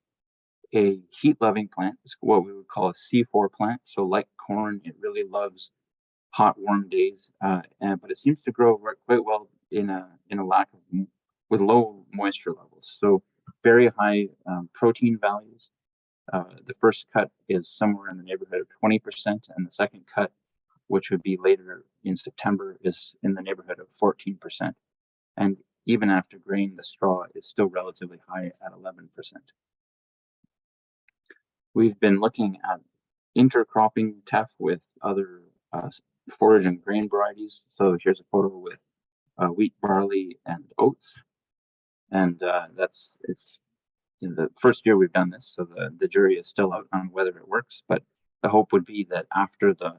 a heat-loving plant. It's what we would call a C4 plant. So like corn, it really loves hot, warm days, but it seems to grow quite well in a with low moisture levels. So very high protein values. The first cut is somewhere in the neighborhood of 20%, and the second cut, which would be later in September, is in the neighborhood of 14%. And even after grain, the straw is still relatively high at 11%. We've been looking at intercropping teff with other forage and grain varieties. So here's a photo with wheat, barley, and oats. And it's in the first year we've done this, so the jury is still out on whether it works, but the hope would be that after the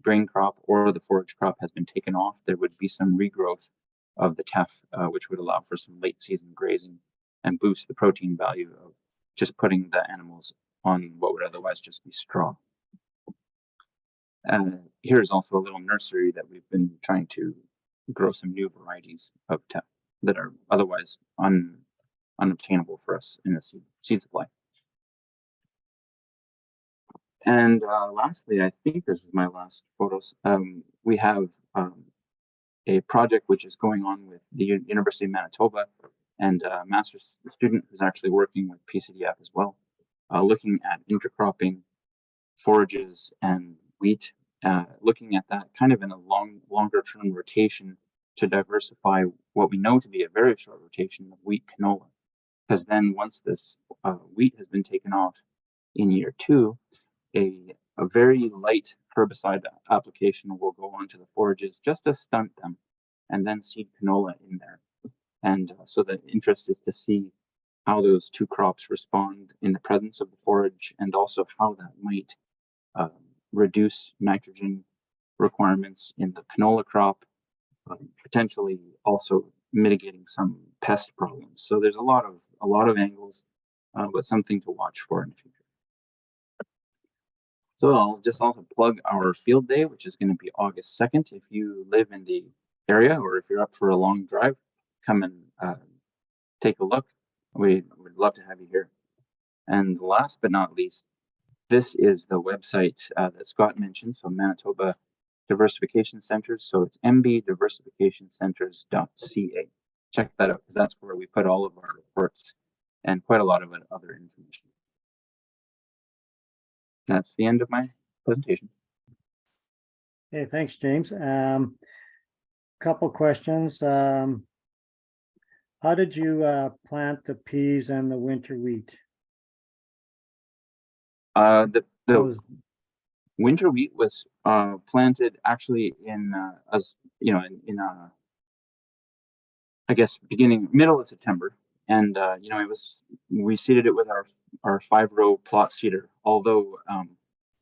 grain crop or the forage crop has been taken off, there would be some regrowth of the teff, which would allow for some late season grazing and boost the protein value of just putting the animals on what would otherwise just be straw. Here's also a little nursery that we've been trying to grow some new varieties of that are otherwise unobtainable for us in the seed supply. And lastly, I think this is my last photos. We have a project which is going on with the University of Manitoba, and a master's student who's actually working with PCDF as well, looking at intercropping forages and wheat, looking at that kind of in a longer term rotation to diversify what we know to be a very short rotation of wheat canola. Because then once this wheat has been taken off in year 2, a very light herbicide application will go onto the forages just to stunt them, and then seed canola in there. And so the interest is to see how those two crops respond in the presence of the forage, and also how that might reduce nitrogen requirements in the canola crop, potentially also mitigating some pest problems. So there's a lot of angles, but something to watch for in the future. So I'll just also plug our field day, which is going to be August 2nd. If you live in the area, or if you're up for a long drive, come and take a look. We would love to have you here. And last but not least, this is the website that Scott mentioned, so Manitoba Diversification Centers. So it's mbdiversificationcenters.ca. Check that out, because that's where we put all of our reports and quite a lot of other information. That's the end of my presentation.
Okay, thanks, James. Couple questions. How did you plant the peas and the winter wheat?
The winter wheat was planted actually in as you know in I guess middle of September, and we seeded it with our 5-row plot seeder. Although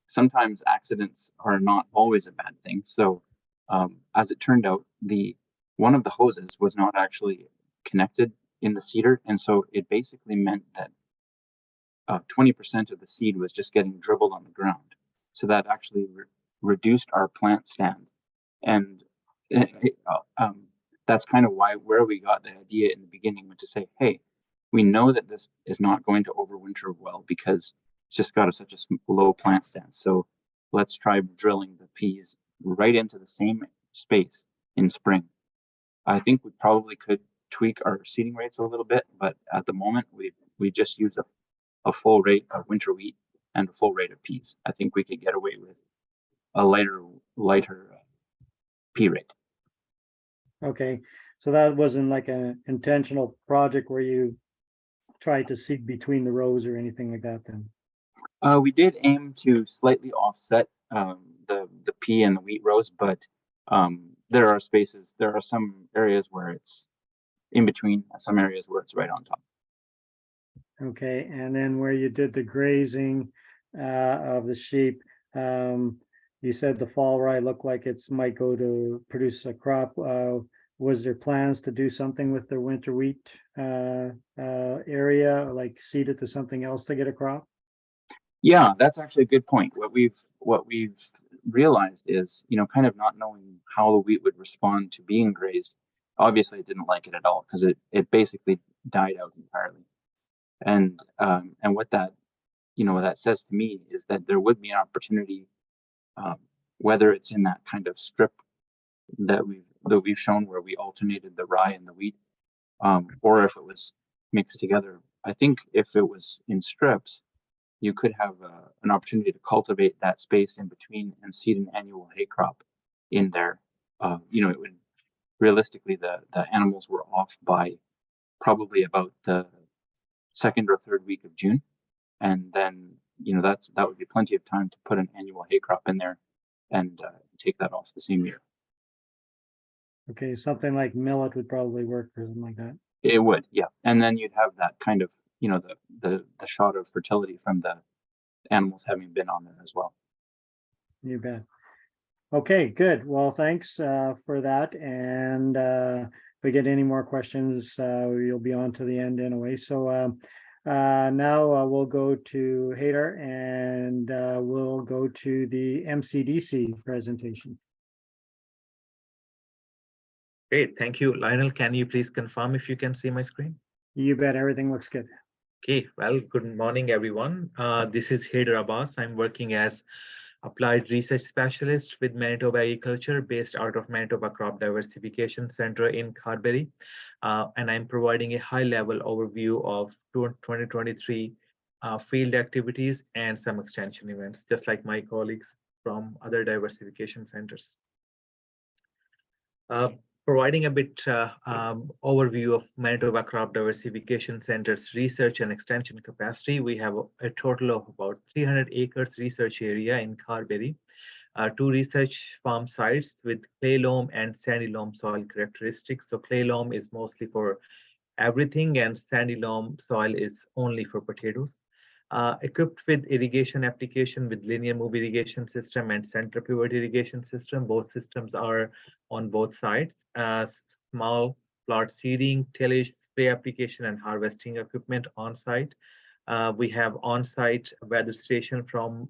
sometimes accidents are not always a bad thing. So as it turned out, one of the hoses was not actually connected in the seeder, and so it basically meant that 20% of the seed was just getting dribbled on the ground. So that actually reduced our plant stand, and that's kind of where we got the idea in the beginning, to say, hey, we know that this is not going to overwinter well because it's just got such a low plant stand. So let's try drilling the peas right into the same space in spring. I think we probably could tweak our seeding rates a little bit, but at the moment we just use a full rate of winter wheat and a full rate of peas. I think we could get away with a lighter pea rate.
Okay, so that wasn't like an intentional project where you tried to seed between the rows or anything like that then?
We did aim to slightly offset the pea and the wheat rows, but there are some areas where it's in between, some areas where it's right on top.
Okay, and then where you did the grazing of the sheep, you said the fall rye looked like it might go to produce a crop. Was there plans to do something with the winter wheat area, like seed it to something else to get a crop?
Yeah, that's actually a good point. What we've realized is, kind of not knowing how the wheat would respond to being grazed. Obviously, it didn't like it at all, because it basically died out entirely. And what that says to me is that there would be an opportunity, whether it's in that kind of strip that we've shown where we alternated the rye and the wheat, or if it was mixed together. I think if it was in strips, you could have an opportunity to cultivate that space in between and seed an annual hay crop in there. It would realistically, the animals were off by probably about the 2nd or 3rd week of June, and then that would be plenty of time to put an annual hay crop in there and take that off the same year.
Okay, something like millet would probably work for something like that.
It would, yeah. And then you'd have that kind of, the shot of fertility from the animals having been on there as well.
You bet. Okay, good. Well, thanks for that. And we get any more questions, you'll be on to the end anyway. So now we'll go to Hader, and we'll go to the MCDC presentation.
Great, thank you. Lionel, can you please confirm if you can see my screen?
You bet, everything looks good.
Okay, well, good morning, everyone. This is Hader Abbas. I'm working as Applied Research Specialist with Manitoba Agriculture, based out of Manitoba Crop Diversification Center in Carberry. And I'm providing a high-level overview of 2023 field activities and some extension events, just like my colleagues from other diversification centers. Providing a bit overview of Manitoba Crop Diversification Center's research and extension capacity. We have a total of about 300 acres research area in Carberry, 2 research farm sites with clay loam and sandy loam soil characteristics. So clay loam is mostly for everything, and sandy loam soil is only for potatoes. Equipped with irrigation application with linear move irrigation system and center pivot irrigation system. Both systems are on both sides. Small plot seeding, tillage, spray application, and harvesting equipment on site. We have on-site weather station from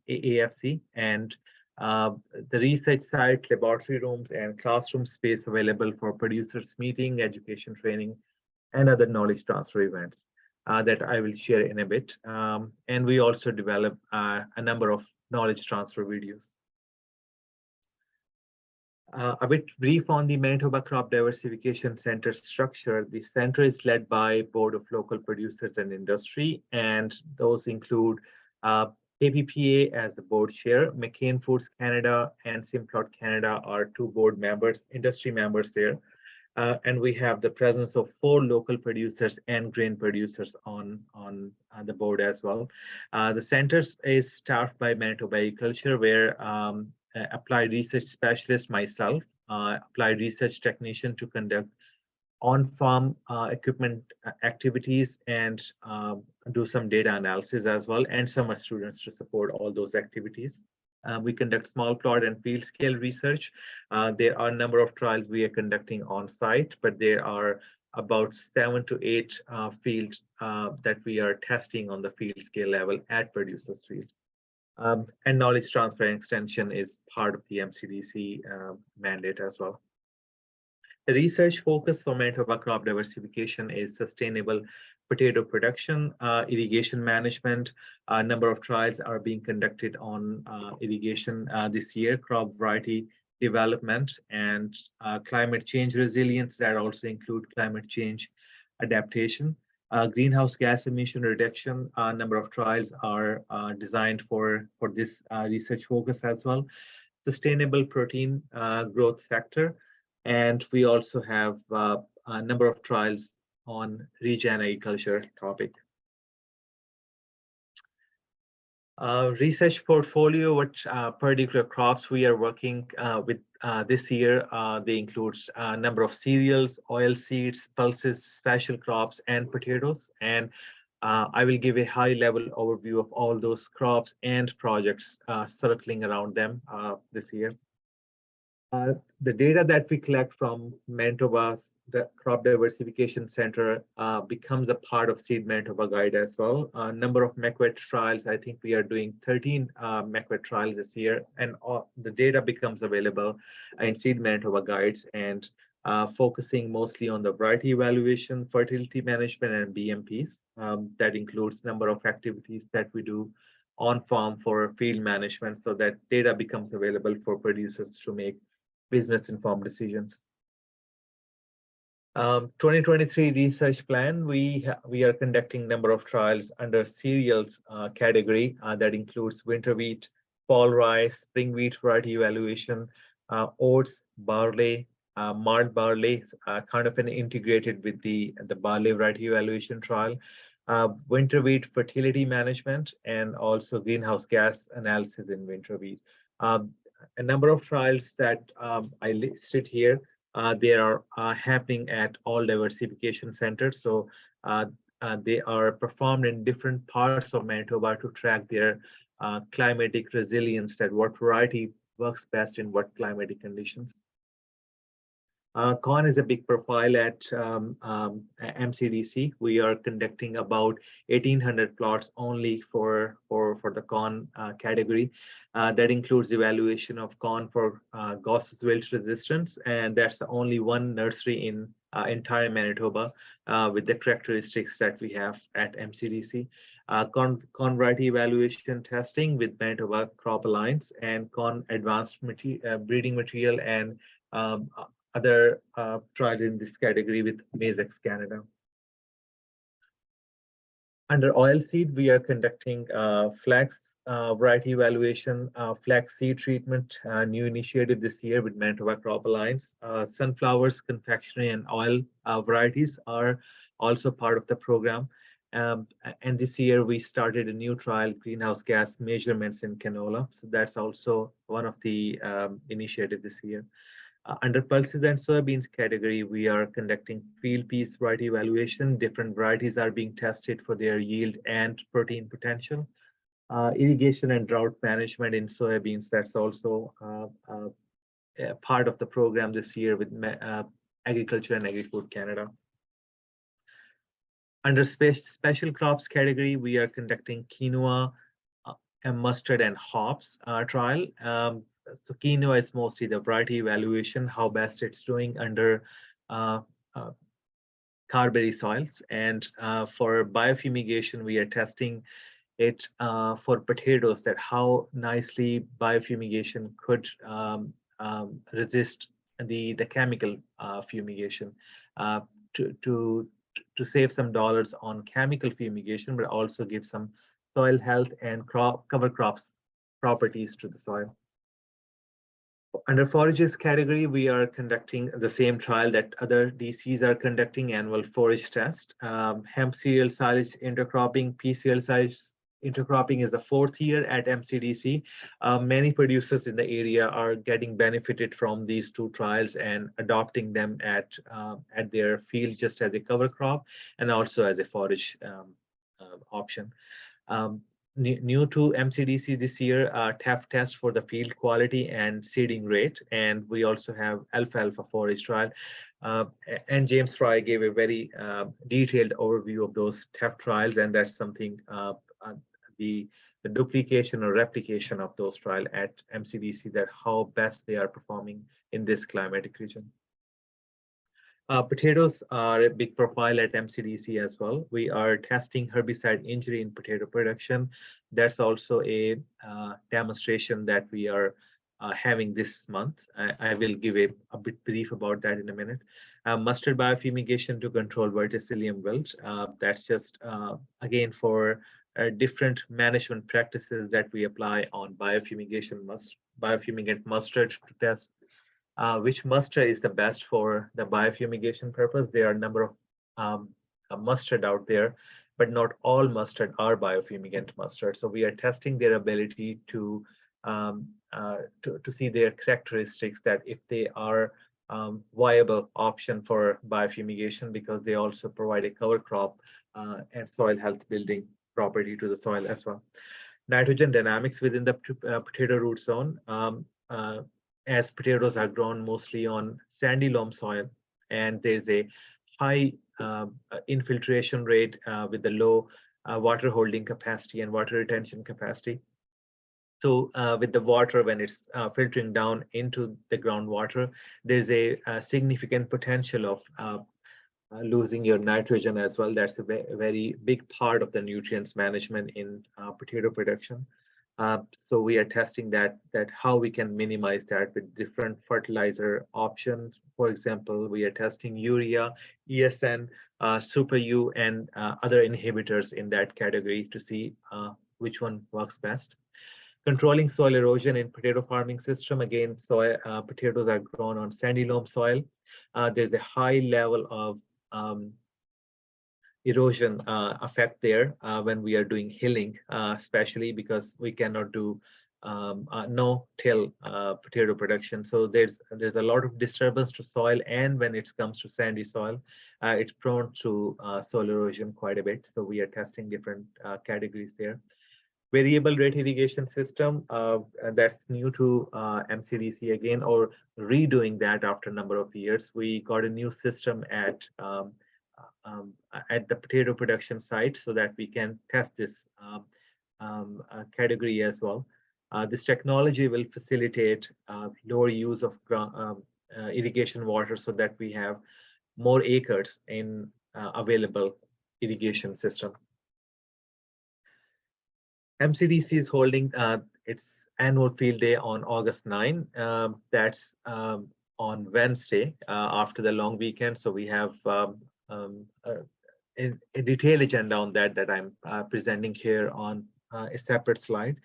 AAFC, and the research site, laboratory rooms, and classroom space available for producers meeting, education training, and other knowledge transfer events that I will share in a bit. And we also develop a number of knowledge transfer videos. A bit brief on the Manitoba Crop Diversification Center structure. The center is led by Board of Local Producers and Industry, and those include APPA as the board chair. McCain Foods Canada and Simplot Canada are 2 board members, industry members there. And we have the presence of 4 local producers and grain producers on the board as well. The center is staffed by Manitoba Agriculture, where applied research specialist, myself, applied research technician to conduct on-farm equipment activities and do some data analysis as well, and summer students to support all those activities. We conduct small plot and field scale research. There are a number of trials we are conducting on site, but there are about 7 to 8 fields that we are testing on the field scale level at producers field. And knowledge transfer and extension is part of the MCDC mandate as well. The research focus for Manitoba Crop Diversification is sustainable potato production, irrigation management. A number of trials are being conducted on irrigation this year, crop variety development, and climate change resilience that also include climate change adaptation. Greenhouse gas emission reduction, a number of trials are designed for this research focus as well. Sustainable protein growth sector. And we also have a number of trials on regen agriculture topic. Research portfolio, which particular crops we are working with this year. They include a number of cereals, oil seeds, pulses, special crops, and potatoes. And I will give a high-level overview of all those crops and projects circling around them this year. The data that we collect from Manitoba's Crop Diversification Center becomes a part of Seed Manitoba Guide as well. A number of McWet trials, I think we are doing 13 McWet trials this year, and the data becomes available in Seed Manitoba Guides, and focusing mostly on the variety evaluation, fertility management, and BMPs. That includes number of activities that we do on farm for field management, so that data becomes available for producers to make business informed decisions. 2023 research plan, we are conducting number of trials under cereals category that includes winter wheat, fall rice, spring wheat variety evaluation, oats, barley, malt barley, kind of an integrated with the barley variety evaluation trial, winter wheat fertility management, and also greenhouse gas analysis in winter wheat. A number of trials that I listed here, they are happening at all diversification centers. So they are performed in different parts of Manitoba to track their climatic resilience, that what variety works best in what climatic conditions. Corn is a big profile at MCDC. We are conducting about 1,800 plots only for the corn category. That includes evaluation of corn for Gauss's wilt resistance, and that's the only one nursery in entire Manitoba with the characteristics that we have at MCDC. Corn variety evaluation testing with Manitoba Crop Alliance and corn advanced breeding material and other trials in this category with Mazex Canada. Under oilseed, we are conducting flax variety evaluation, flax seed treatment, new initiative this year with Manitoba Crop Alliance. Sunflowers, confectionery, and oil varieties are also part of the program. And this year we started a new trial, greenhouse gas measurements in canola. So that's also one of the initiatives this year. Under pulses and soybeans category, we are conducting field piece variety evaluation. Different varieties are being tested for their yield and protein potential. Irrigation and drought management in soybeans, that's also part of the program this year with Agriculture and Agri-Food Canada. Under special crops category, we are conducting quinoa, mustard, and hops trial. So quinoa is mostly the variety evaluation, how best it's doing under carberry soils. And for biofumigation, we are testing it for potatoes, that how nicely biofumigation could resist the chemical fumigation to save some dollars on chemical fumigation, but also give some soil health and cover crops properties to the soil. Under forages category, we are conducting the same trial that other DCs are conducting, annual forage test. Hemp cereal silage intercropping, pea cereal silage intercropping is the 4th year at MCDC. Many producers in the area are getting benefited from these two trials and adopting them at their field just as a cover crop and also as a forage option. New to MCDC this year, TAF test for the field quality and seeding rate, and we also have alfalfa forage trial. And James Fry gave a very detailed overview of those TAF trials, and that's something the duplication or replication of those trials at MCDC, that how best they are performing in this climatic region. Potatoes are a big profile at MCDC as well. We are testing herbicide injury in potato production. That's also a demonstration that we are having this month. I will give a bit brief about that in a minute. Mustard biofumigation to control verticillium wilt. That's just, again, for different management practices that we apply on biofumigant mustard to test which mustard is the best for the biofumigation purpose. There are a number of mustard out there, but not all mustard are biofumigant mustard. So we are testing their ability to see their characteristics, that if they are viable option for biofumigation, because they also provide a cover crop and soil health building property to the soil as well. Nitrogen dynamics within the potato root zone. As potatoes are grown mostly on sandy loam soil, and there's a high infiltration rate with the low water holding capacity and water retention capacity. So with the water, when it's filtering down into the groundwater, there's a significant potential of losing your nitrogen as well. That's a very big part of the nutrients management in potato production. So we are testing that how we can minimize that with different fertilizer options. For example, we are testing urea, ESN, Super U, and other inhibitors in that category to see which one works best. Controlling soil erosion in potato farming system. Again, potatoes are grown on sandy loam soil. There's a high level of erosion effect there when we are doing hilling, especially because we cannot do no-till potato production. So there's a lot of disturbance to soil, and when it comes to sandy soil, it's prone to soil erosion quite a bit. So we are testing different categories there. variable rate irrigation system that's new to MCDC again, or redoing that after a number of years. We got a new system at the potato production site so that we can test this category as well. This technology will facilitate lower use of irrigation water so that we have more acres in available irrigation system. MCDC is holding its annual field day on August 9. That's on Wednesday after the long weekend. So we have a detailed agenda on that I'm presenting here on a separate slide.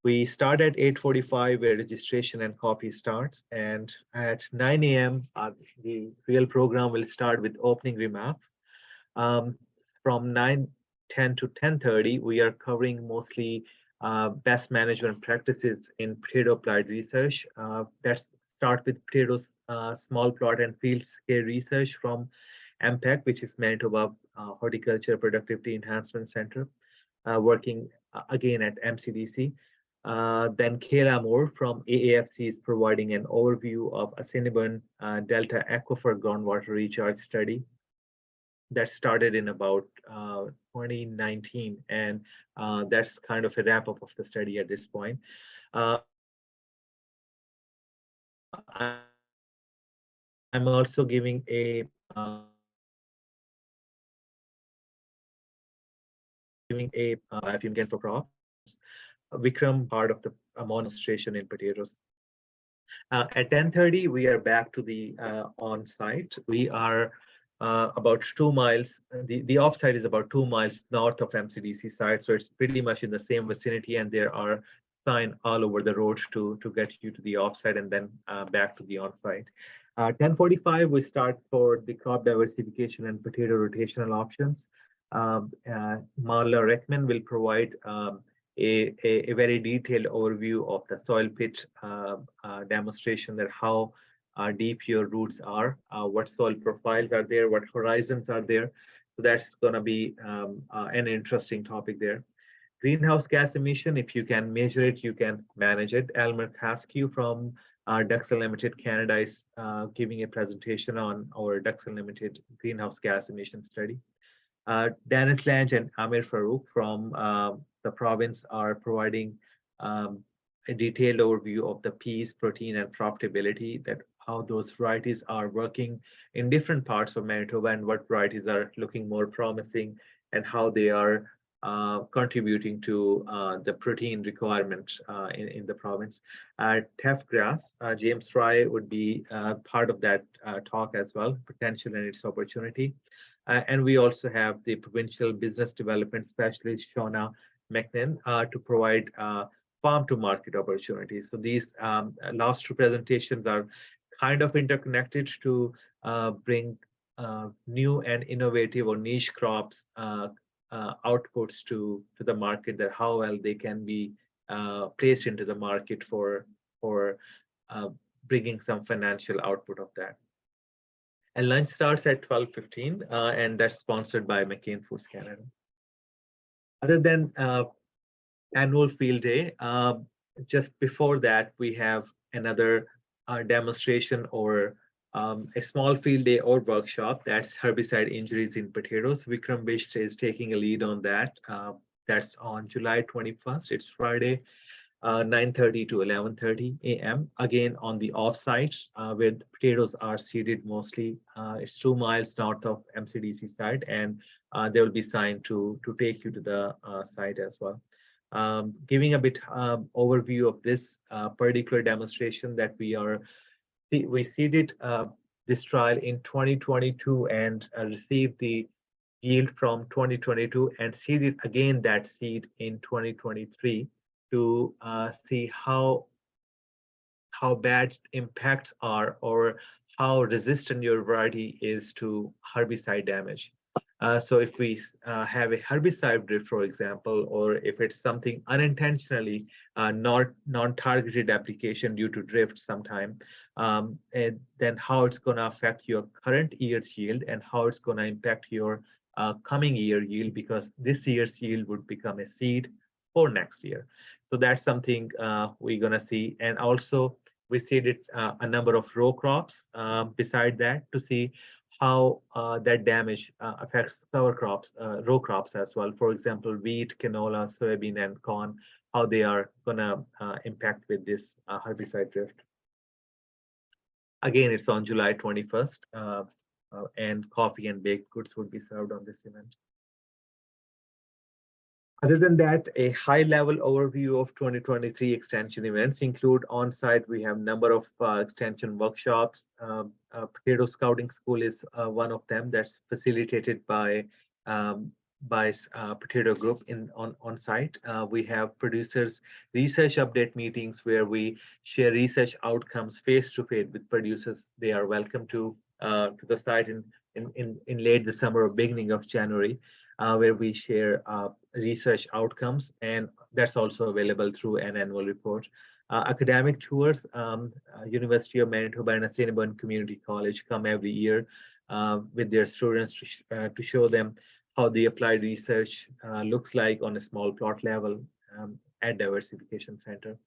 We start at 8:45 where registration and copy starts, and at 9 a.m. The real program will start with opening remarks. From 9:10 to 10:30, we are covering mostly best management practices in potato applied research. Let's start with potatoes small plot and field scale research from MPEC, which is Manitoba Horticulture Productivity Enhancement Center, working again at MCDC. Then Kayla Moore from AAFC is providing an overview of Assiniboine Delta Aquifer groundwater recharge study that started in about 2019, and that's kind of a wrap up of the study at this point. I'm also giving a for crops. Vikram, part of the demonstration in potatoes. At 10:30, we are back to the on-site. We are about 2 miles. The off-site is about 2 miles north of MCDC site, so it's pretty much in the same vicinity, and there are signs all over the road to get you to the off-site and then back to the on-site. 10:45, we start for the crop diversification and potato rotational options. Marla Reckman will provide a very detailed overview of the soil pit demonstration, that how deep your roots are, what soil profiles are there, what horizons are there. So that's going to be an interesting topic there. Greenhouse gas emission, if you can measure it, you can manage it. Elmer Caskew from Duxel Limited Canada is giving a presentation on our Duxel Limited greenhouse gas emission study. Dennis Lange and Amir Farouk from the province are providing a detailed overview of the peas, protein, and profitability, that how those varieties are working in different parts of Manitoba and what varieties are looking more promising and how they are contributing to the protein requirement in the province. Teff grass, James Fry would be part of that talk as well, potential and its opportunity. And we also have the provincial business development specialist, Shauna McNin, to provide farm to market opportunities. So these last two presentations are kind of interconnected to bring new and innovative or niche crops outputs to the market, that how well they can be placed into the market for bringing some financial output of that. And lunch starts at 12:15, and that's sponsored by McCain Foods Canada. Other than annual field day, just before that, we have another demonstration or a small field day or workshop. That's herbicide injuries in potatoes. Vikram Bisht is taking a lead on that. That's on July 21st. It's Friday, 9:30 to 11:30 a.m. Again, on the off-site, where the potatoes are seeded mostly. It's 2 miles north of MCDC site, and there will be sign to take you to the site as well. Giving a bit overview of this particular demonstration, that we seeded this trial in 2022 and received the yield from 2022 and seeded again that seed in 2023 to see how bad impacts are, or how resistant your variety is to herbicide damage. So if we have a herbicide drift, for example, or if it's something unintentionally non-targeted application due to drift sometime, and then how it's going to affect your current year's yield and how it's going to impact your coming year yield, because this year's yield would become a seed for next year. So that's something we're gonna see. And also we seeded a number of row crops beside that to see how that damage affects cover crops, row crops as well. For example, wheat, canola, soybean, and corn, how they are gonna impact with this herbicide drift. Again, it's on July 21st, and coffee and baked goods would be served on this event. Other than that, a high-level overview of 2023 extension events include on-site. We have a number of extension workshops. Potato Scouting School is one of them that's facilitated by Potato Group on site. We have producers research update meetings where we share research outcomes face to face with producers. They are welcome to the site in late December or beginning of January, where we share research outcomes, and that's also available through an annual report. Academic tours, University of Manitoba and Assiniboine Community College come every year with their students to show them how the applied research looks like on a small plot level at Diversification Center.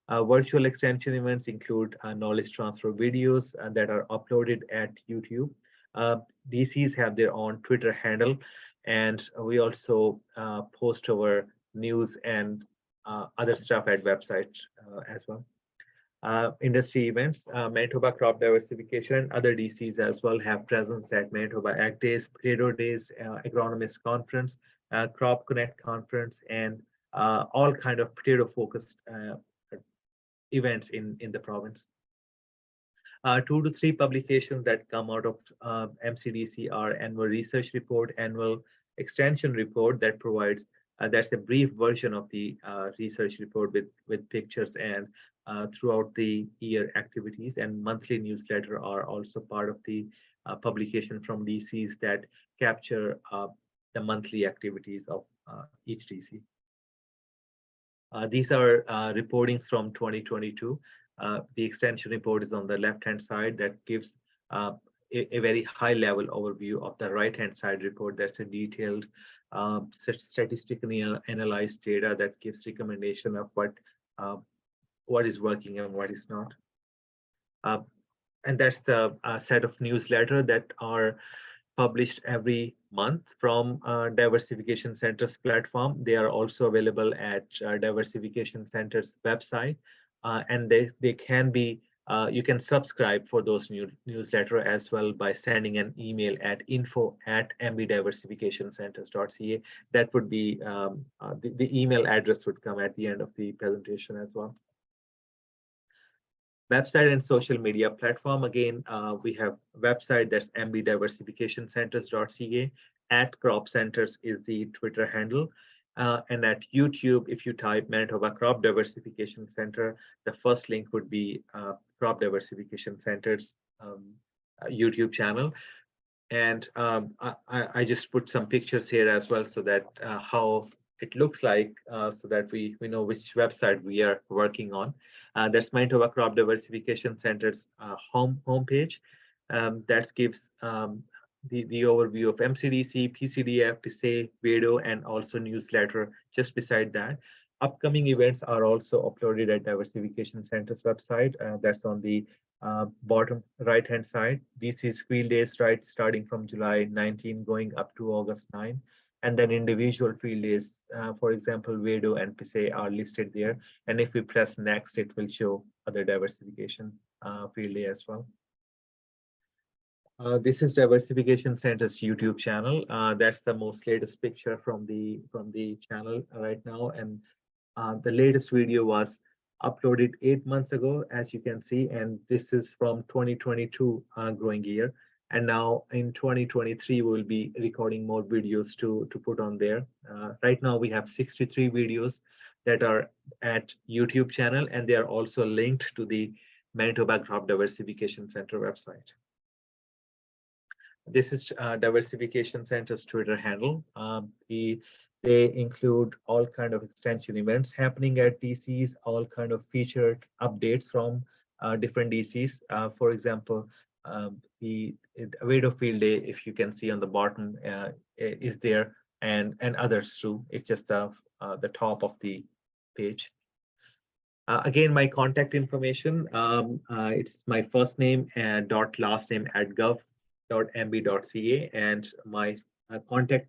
Virtual extension events include knowledge transfer videos that are uploaded at YouTube. DCs have their own Twitter handle, and we also post our news and other stuff at website as well. Industry events, Manitoba Crop Diversification and other DCs as well have presence at Manitoba Ag Days, Potato Days, Agronomist Conference, Crop Connect Conference, and all kind of potato-focused events in the province. 2 to 3 publications that come out of MCDC are annual research report, annual extension report that provides that's a brief version of the research report with pictures and throughout the year activities, and monthly newsletter are also part of the publication from DCs that capture the monthly activities of each DC. These are reportings from 2022. The extension report is on the left-hand side that gives a very high-level overview of the right-hand side report. That's a detailed statistically analyzed data that gives recommendation of what is working and what is not. And that's the set of newsletter that are published every month from Diversification Center's platform. They are also available at Diversification Center's website, and they can be you can subscribe for those newsletter as well by sending an email at info@mbdiversificationcenters.ca. That would be the email address would come at the end of the presentation as well. Website and social media platform. Again, we have website that's mbdiversificationcenters.ca. At Crop Centers is the Twitter handle. And at YouTube, if you type Manitoba Crop Diversification Center, the first link would be Crop Diversification Center's YouTube channel. And I just put some pictures here as well so that how it looks like so that we know which website we are working on. That's Manitoba Crop Diversification Center's homepage. That gives the overview of MCDC, PCDF, PISA, VEDO, and also newsletter just beside that. Upcoming events are also uploaded at Diversification Center's website. That's on the bottom right-hand side. This is field days, right, starting from July 19 going up to August 9. And then individual field days, for example, VEDO and PISA are listed there. And if we press next, it will show other diversification field day as well. This is Diversification Center's YouTube channel. That's the most latest picture from the channel right now. And the latest video was uploaded 8 months ago, as you can see. And this is from 2022 growing year. And now in 2023, we'll be recording more videos to put on there. Right now, we have 63 videos that are at YouTube channel, and they are also linked to the Manitoba Crop Diversification Center website. This is Diversification Center's Twitter handle. They include all kind of extension events happening at DCs, all kind of featured updates from different DCs. For example, the VEDO field day, if you can see on the bottom, is there, and others too. It's just the top of the page. Again, my contact information, it's my first name and dot last name at gov.mb.ca, and my contact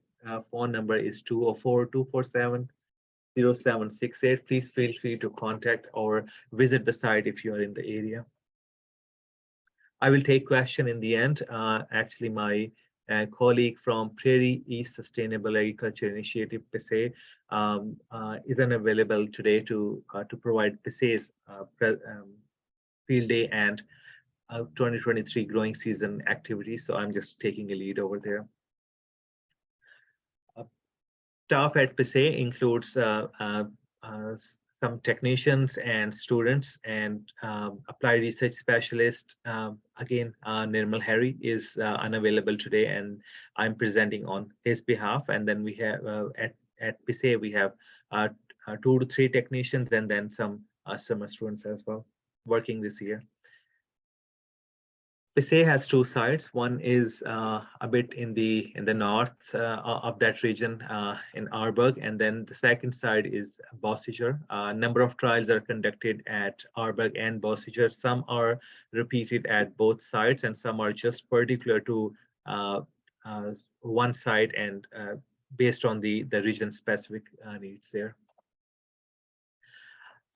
phone number is 204-247-0768. Please feel free to contact or visit the site if you are in the area. I will take question in the end. Actually, my colleague from Prairie East Sustainable Agriculture Initiative, PISE, isn't available today to provide PISE's field day and 2023 growing season activities. So I'm just taking a lead over there. Staff at PISE includes some technicians and students and applied research specialist. Again, Nirmal Hari is unavailable today, and I'm presenting on his behalf. And then we have at PISE, we have 2 to 3 technicians and then some summer students as well working this year. PISE has 2 sites. One is a bit in the north of that region in Arburg, and then the second site is Bossiger. A number of trials are conducted at Arburg and Bossiger. Some are repeated at both sites, and some are just particular to one site and based on the region specific needs there.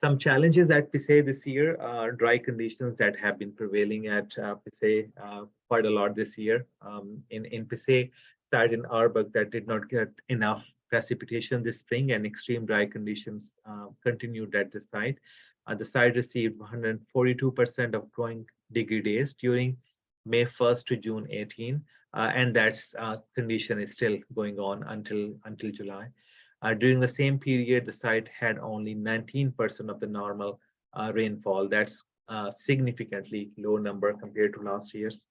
Some challenges at PISE this year are dry conditions that have been prevailing at PISE quite a lot this year. In PISE site in Arburg that did not get enough precipitation this spring, and extreme dry conditions continued at the site. The site received 142% of growing degree days during May 1st to June 18, and that condition is still going on until July. During the same period, the site had only 19% of the normal rainfall. That's a significantly low number compared to last year's.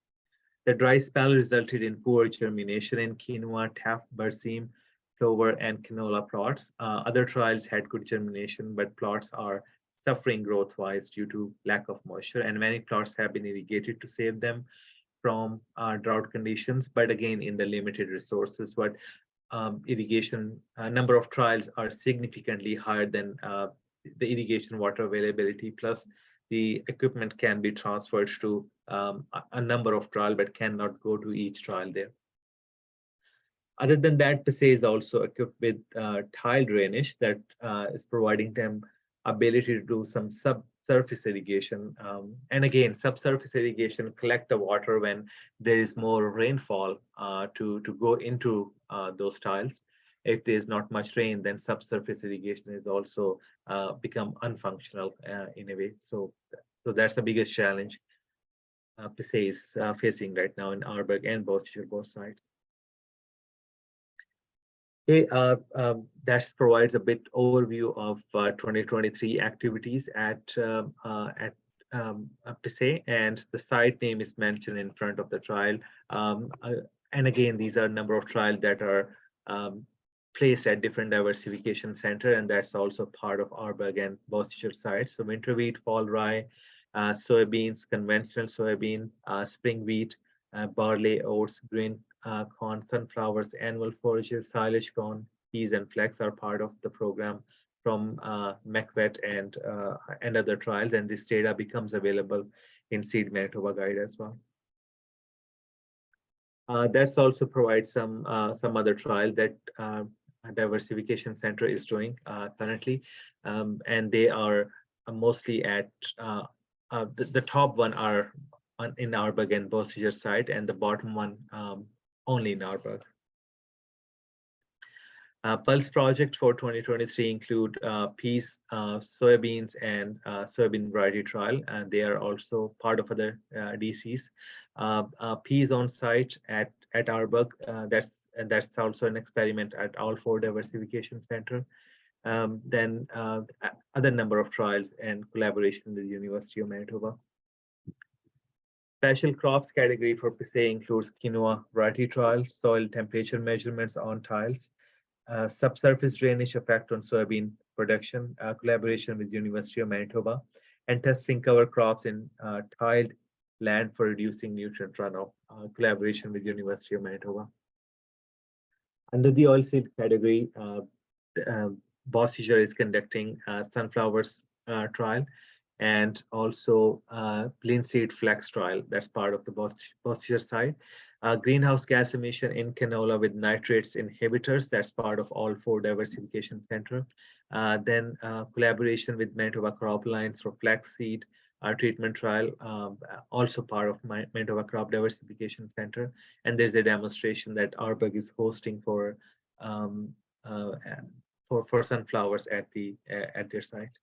The dry spell resulted in poor germination in quinoa, teff, berseem, clover, and canola plots. Other trials had good germination, but plots are suffering growth-wise due to lack of moisture, and many plots have been irrigated to save them from drought conditions, but again, in the limited resources. But irrigation number of trials are significantly higher than the irrigation water availability, plus the equipment can be transferred to a number of trials but cannot go to each trial there. Other than that, PISE is also equipped with tile drainage that is providing them ability to do some subsurface irrigation. And again, subsurface irrigation collect the water when there is more rainfall to go into those tiles. If there's not much rain, then subsurface irrigation is also become unfunctional in a way. So that's the biggest challenge PISE is facing right now in Arburg and both sites. Okay, that provides a bit overview of 2023 activities at PISE, and the site name is mentioned in front of the trial. And again, these are a number of trials that are placed at different diversification center, and that's also part of Arburg and Bossiger sites. So winter wheat, fall rye, soybeans, conventional soybean, spring wheat, barley, oats, green corn, sunflowers, annual forages, silage corn, peas, and flax are part of the program from MECVET and other trials, and this data becomes available in Seed Manitoba Guide as well. That's also provides some other trial that Diversification Center is doing currently, and they are mostly at the top one are in Arburg and Bossiger site, and the bottom one only in Arburg. Pulse project for 2023 include peas, soybeans, and soybean variety trial, and they are also part of other DCs. Peas on site at Arburg, that's also an experiment at all 4 diversification center. Then other number of trials and collaboration with the University of Manitoba. Special crops category for PISE includes quinoa variety trials, soil temperature measurements on tiles, subsurface drainage effect on soybean production, collaboration with University of Manitoba, and testing cover crops in tiled land for reducing nutrient runoff, collaboration with University of Manitoba. Under the oilseed category, Bossiger is conducting sunflowers trial, and also linseed flax trial. That's part of the Bossiger side. Greenhouse gas emission in canola with nitrates inhibitors. That's part of all 4 diversification center. Then collaboration with Manitoba Crop Alliance for flaxseed treatment trial, also part of Manitoba Crop Diversification Center. And there's a demonstration that ARBUG is hosting for sunflowers at their site.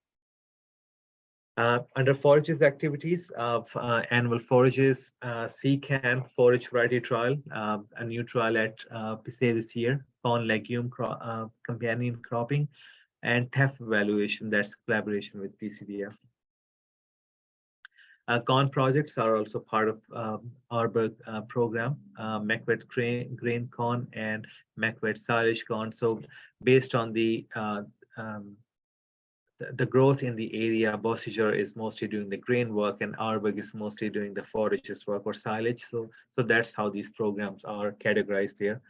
Under forages activities of annual forages, CCAN forage variety trial, a new trial at PSA this year, corn legume companion cropping, and TEF evaluation, that's collaboration with PCDF. Corn projects are also part of ARBUG program, McWet grain corn and McWet silage corn. So based on the growth in the area, Bossiger is mostly doing the grain work and ARBUG is mostly doing the forages work or silage. So that's how these programs are categorized there.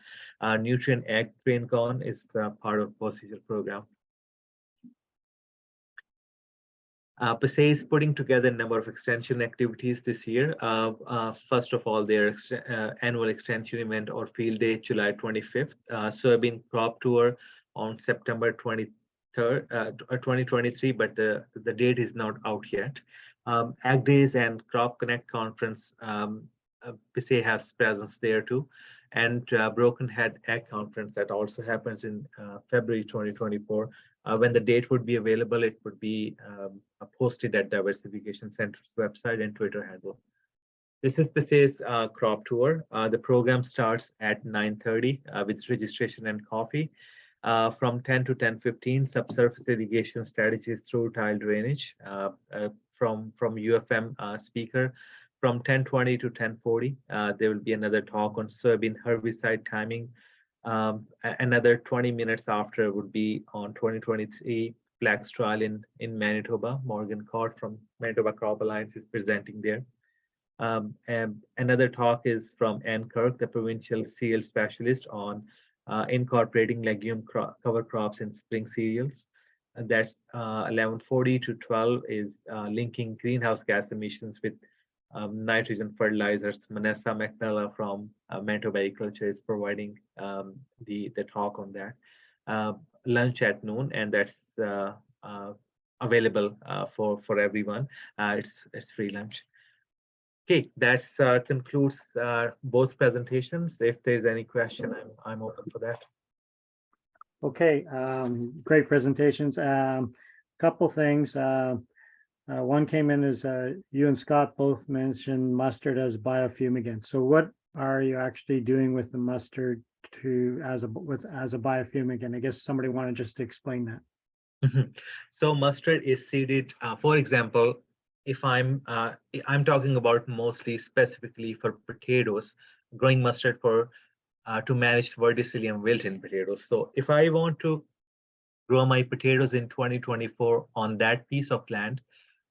Nutrient Ag grain corn is part of Bossiger program. PSA is putting together a number of extension activities this year. First of all, their annual extension event or field day, July 25th. Soybean crop tour on September 23rd, 2023, but the date is not out yet. Ag Days and Crop Connect Conference, PSA has presence there too. And Broken Head Ag Conference that also happens in February 2024. When the date would be available, it would be posted at Diversification Center's website and Twitter handle. This is PSA's crop tour. The program starts at 9:30 with registration and coffee. From 10 to 10:15, subsurface irrigation strategies through tile drainage from UFM speaker. From 10:20 to 10:40, there will be another talk on soybean herbicide timing. Another 20 minutes after would be on 2023 flax trial in Manitoba. Morgan Cott from Manitoba Crop Alliance is presenting there. And another talk is from Ann Kirk, the provincial cereal specialist, on incorporating legume cover crops in spring cereals. And that's 11:40 to 12 is linking greenhouse gas emissions with nitrogen fertilizers. Manessa McNella from Manitoba Agriculture is providing the talk on that. Lunch at noon, and that's available for everyone. It's free lunch. Okay, that concludes both presentations. If there's any question, I'm open for that.
Okay, great presentations. Couple things. One came in as you and Scott both mentioned mustard as biofumigant. So what are you actually doing with the mustard as a biofumigant? I guess somebody wanted just to explain that.
So mustard is seeded, for example, if I'm talking about mostly specifically for potatoes, growing mustard for to manage verticillium wilt in potatoes. So if I want to grow my potatoes in 2024 on that piece of land,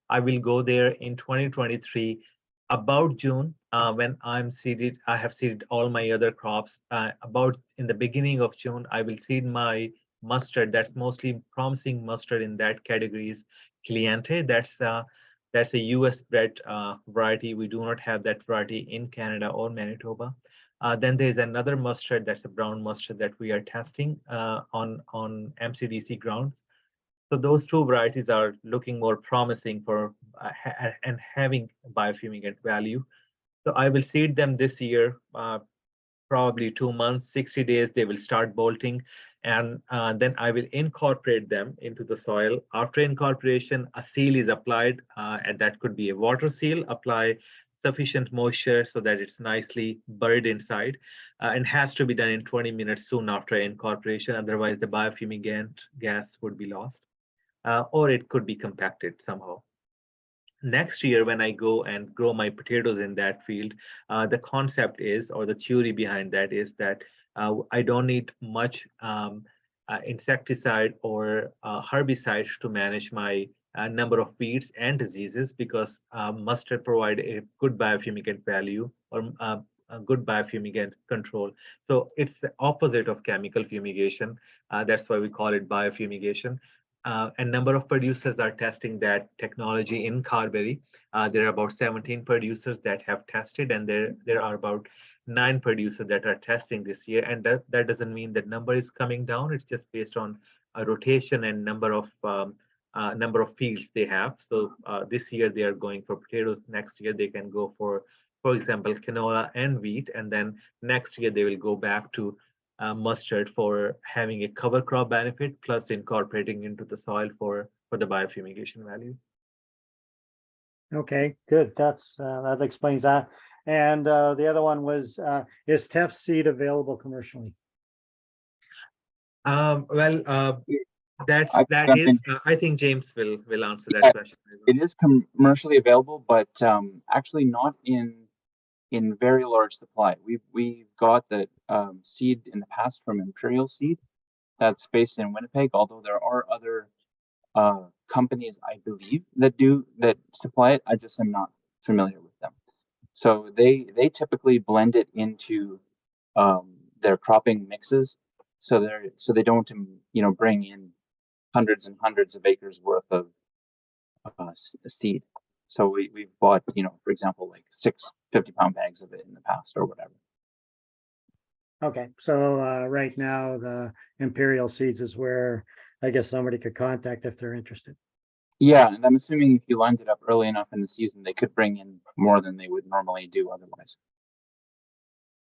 I will go there in 2023 about June when I have seeded all my other crops. About in the beginning of June, I will seed my mustard. That's mostly promising mustard in that category is Cliente. That's a US bred variety. We do not have that variety in Canada or Manitoba. Then there's another mustard that's a brown mustard that we are testing on MCDC grounds. So those two varieties are looking more promising for and having biofumigant value. So I will seed them this year, probably 2 months, 60 days, they will start bolting. And then I will incorporate them into the soil. After incorporation, a seal is applied, and that could be a water seal. Apply sufficient moisture so that it's nicely buried inside, and has to be done in 20 minutes soon after incorporation. Otherwise, the biofumigant gas would be lost. Or it could be compacted somehow. Next year, when I go and grow my potatoes in that field, the concept is, or the theory behind that is that I don't need much insecticide or herbicide to manage my number of weeds and diseases, because mustard provide a good biofumigant value or good biofumigant control. So it's the opposite of chemical fumigation. That's why we call it biofumigation. A number of producers are testing that technology in Carberry. There are about 17 producers that have tested, and there are about 9 producers that are testing this year. And that doesn't mean that number is coming down. It's just based on a rotation and number of fields they have. So this year they are going for potatoes. Next year they can go for example, canola and wheat. And then next year they will go back to mustard for having a cover crop benefit, plus incorporating into the soil for the biofumigation value.
Okay, good. That explains that. And the other one was, is TEF seed available commercially?
I think James will answer that question.
It is commercially available, but actually not in very large supply. We've got the seed in the past from Imperial Seed that's based in Winnipeg, although there are other companies, I believe, that supply it. I just am not familiar with them. So they typically blend it into their cropping mixes, so they don't bring in hundreds and hundreds of acres worth of seed. So we've bought, for example, like 6 50-pound bags of it in the past or whatever.
Okay, so right now the Imperial Seeds is where I guess somebody could contact if they're interested.
Yeah, and I'm assuming if you lined it up early enough in the season, they could bring in more than they would normally do otherwise.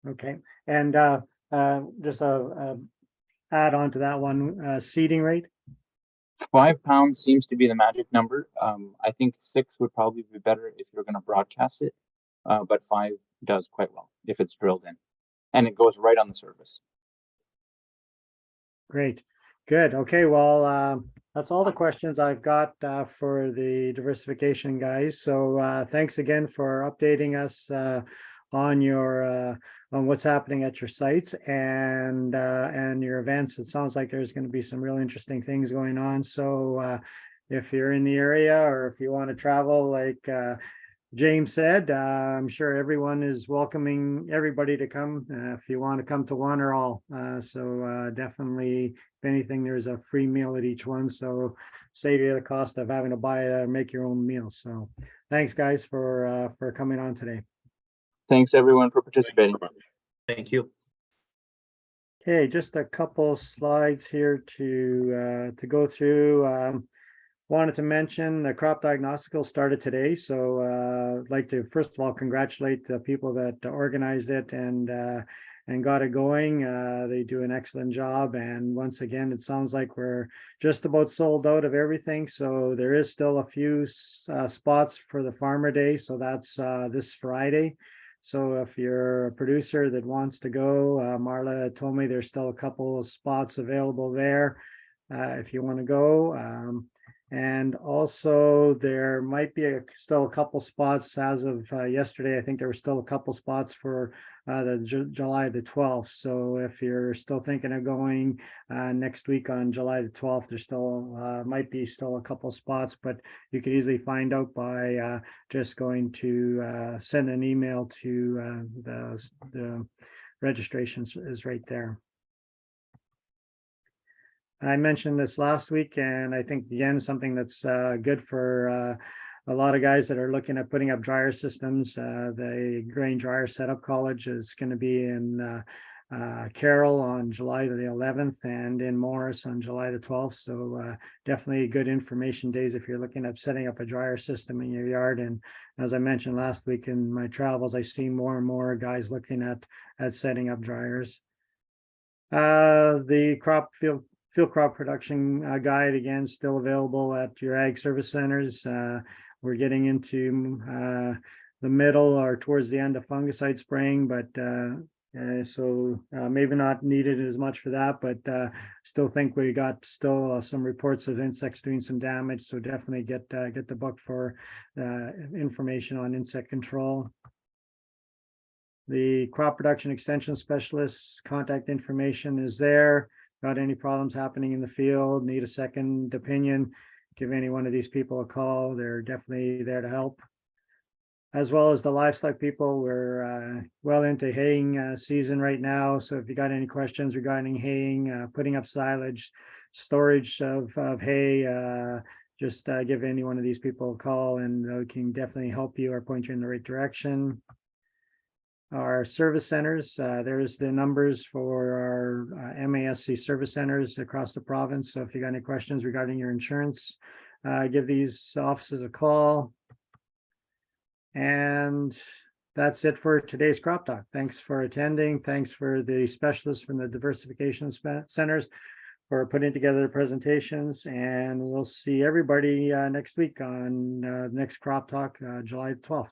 Okay, and just add on to that one, seeding rate.
5 pounds seems to be the magic number. I think 6 would probably be better if you're going to broadcast it, but 5 does quite well if it's drilled in, and it goes right on the surface.
Great, good. Okay, well, that's all the questions I've got for the diversification guys. So thanks again for updating us on your on what's happening at your sites and your events. It sounds like there's going to be some real interesting things going on. So if you're in the area or if you want to travel, like James said, I'm sure everyone is welcoming everybody to come if you want to come to one or all. So definitely, if anything, there's a free meal at each one. So save you the cost of having to make your own meal. So thanks, guys, for coming on today.
Thanks everyone for participating.
Thank you.
Okay, just a couple slides here to go through. Wanted to mention the crop diagnostical started today, so I'd like to first of all congratulate the people that organized it and got it going. They do an excellent job, and once again, it sounds like we're just about sold out of everything. So there is still a few spots for the Farmer Day, so that's this Friday. So if you're a producer that wants to go, Marla told me there's still a couple of spots available there if you want to go. And also there might be still a couple spots as of yesterday. I think there were still a couple spots for the July the 12th. So if you're still thinking of going next week on July the 12th, there still might be still a couple spots, but you could easily find out by just going to send an email to the registrations is right there. I mentioned this last week, and I think again something that's good for a lot of guys that are looking at putting up dryer systems. The Grain Dryer Setup College is going to be in Carroll on July the 11th and in Morris on July the 12th. So definitely good information days if you're looking at setting up a dryer system in your yard. And as I mentioned last week in my travels, I see more and more guys looking at setting up dryers. The field crop production guide, again, still available at your ag service centers. We're getting into the middle or towards the end of fungicide spraying, but so maybe not needed as much for that, but still think we got still some reports of insects doing some damage. So definitely get the book for information on insect control. The crop production extension specialist's contact information is there. Got any problems happening in the field, need a second opinion, give any one of these people a call. They're definitely there to help. as well as the livestock people. We're well into haying season right now. So if you got any questions regarding haying, putting up silage, storage of hay, just give any one of these people a call and they can definitely help you or point you in the right direction. Our service centers, there's the numbers for our MASC service centers across the province. So if you got any questions regarding your insurance, give these offices a call. And that's it for today's Crop Talk. Thanks for attending. Thanks for the specialists from the diversification centers for putting together the presentations. And we'll see everybody next week on next Crop Talk, July 12th.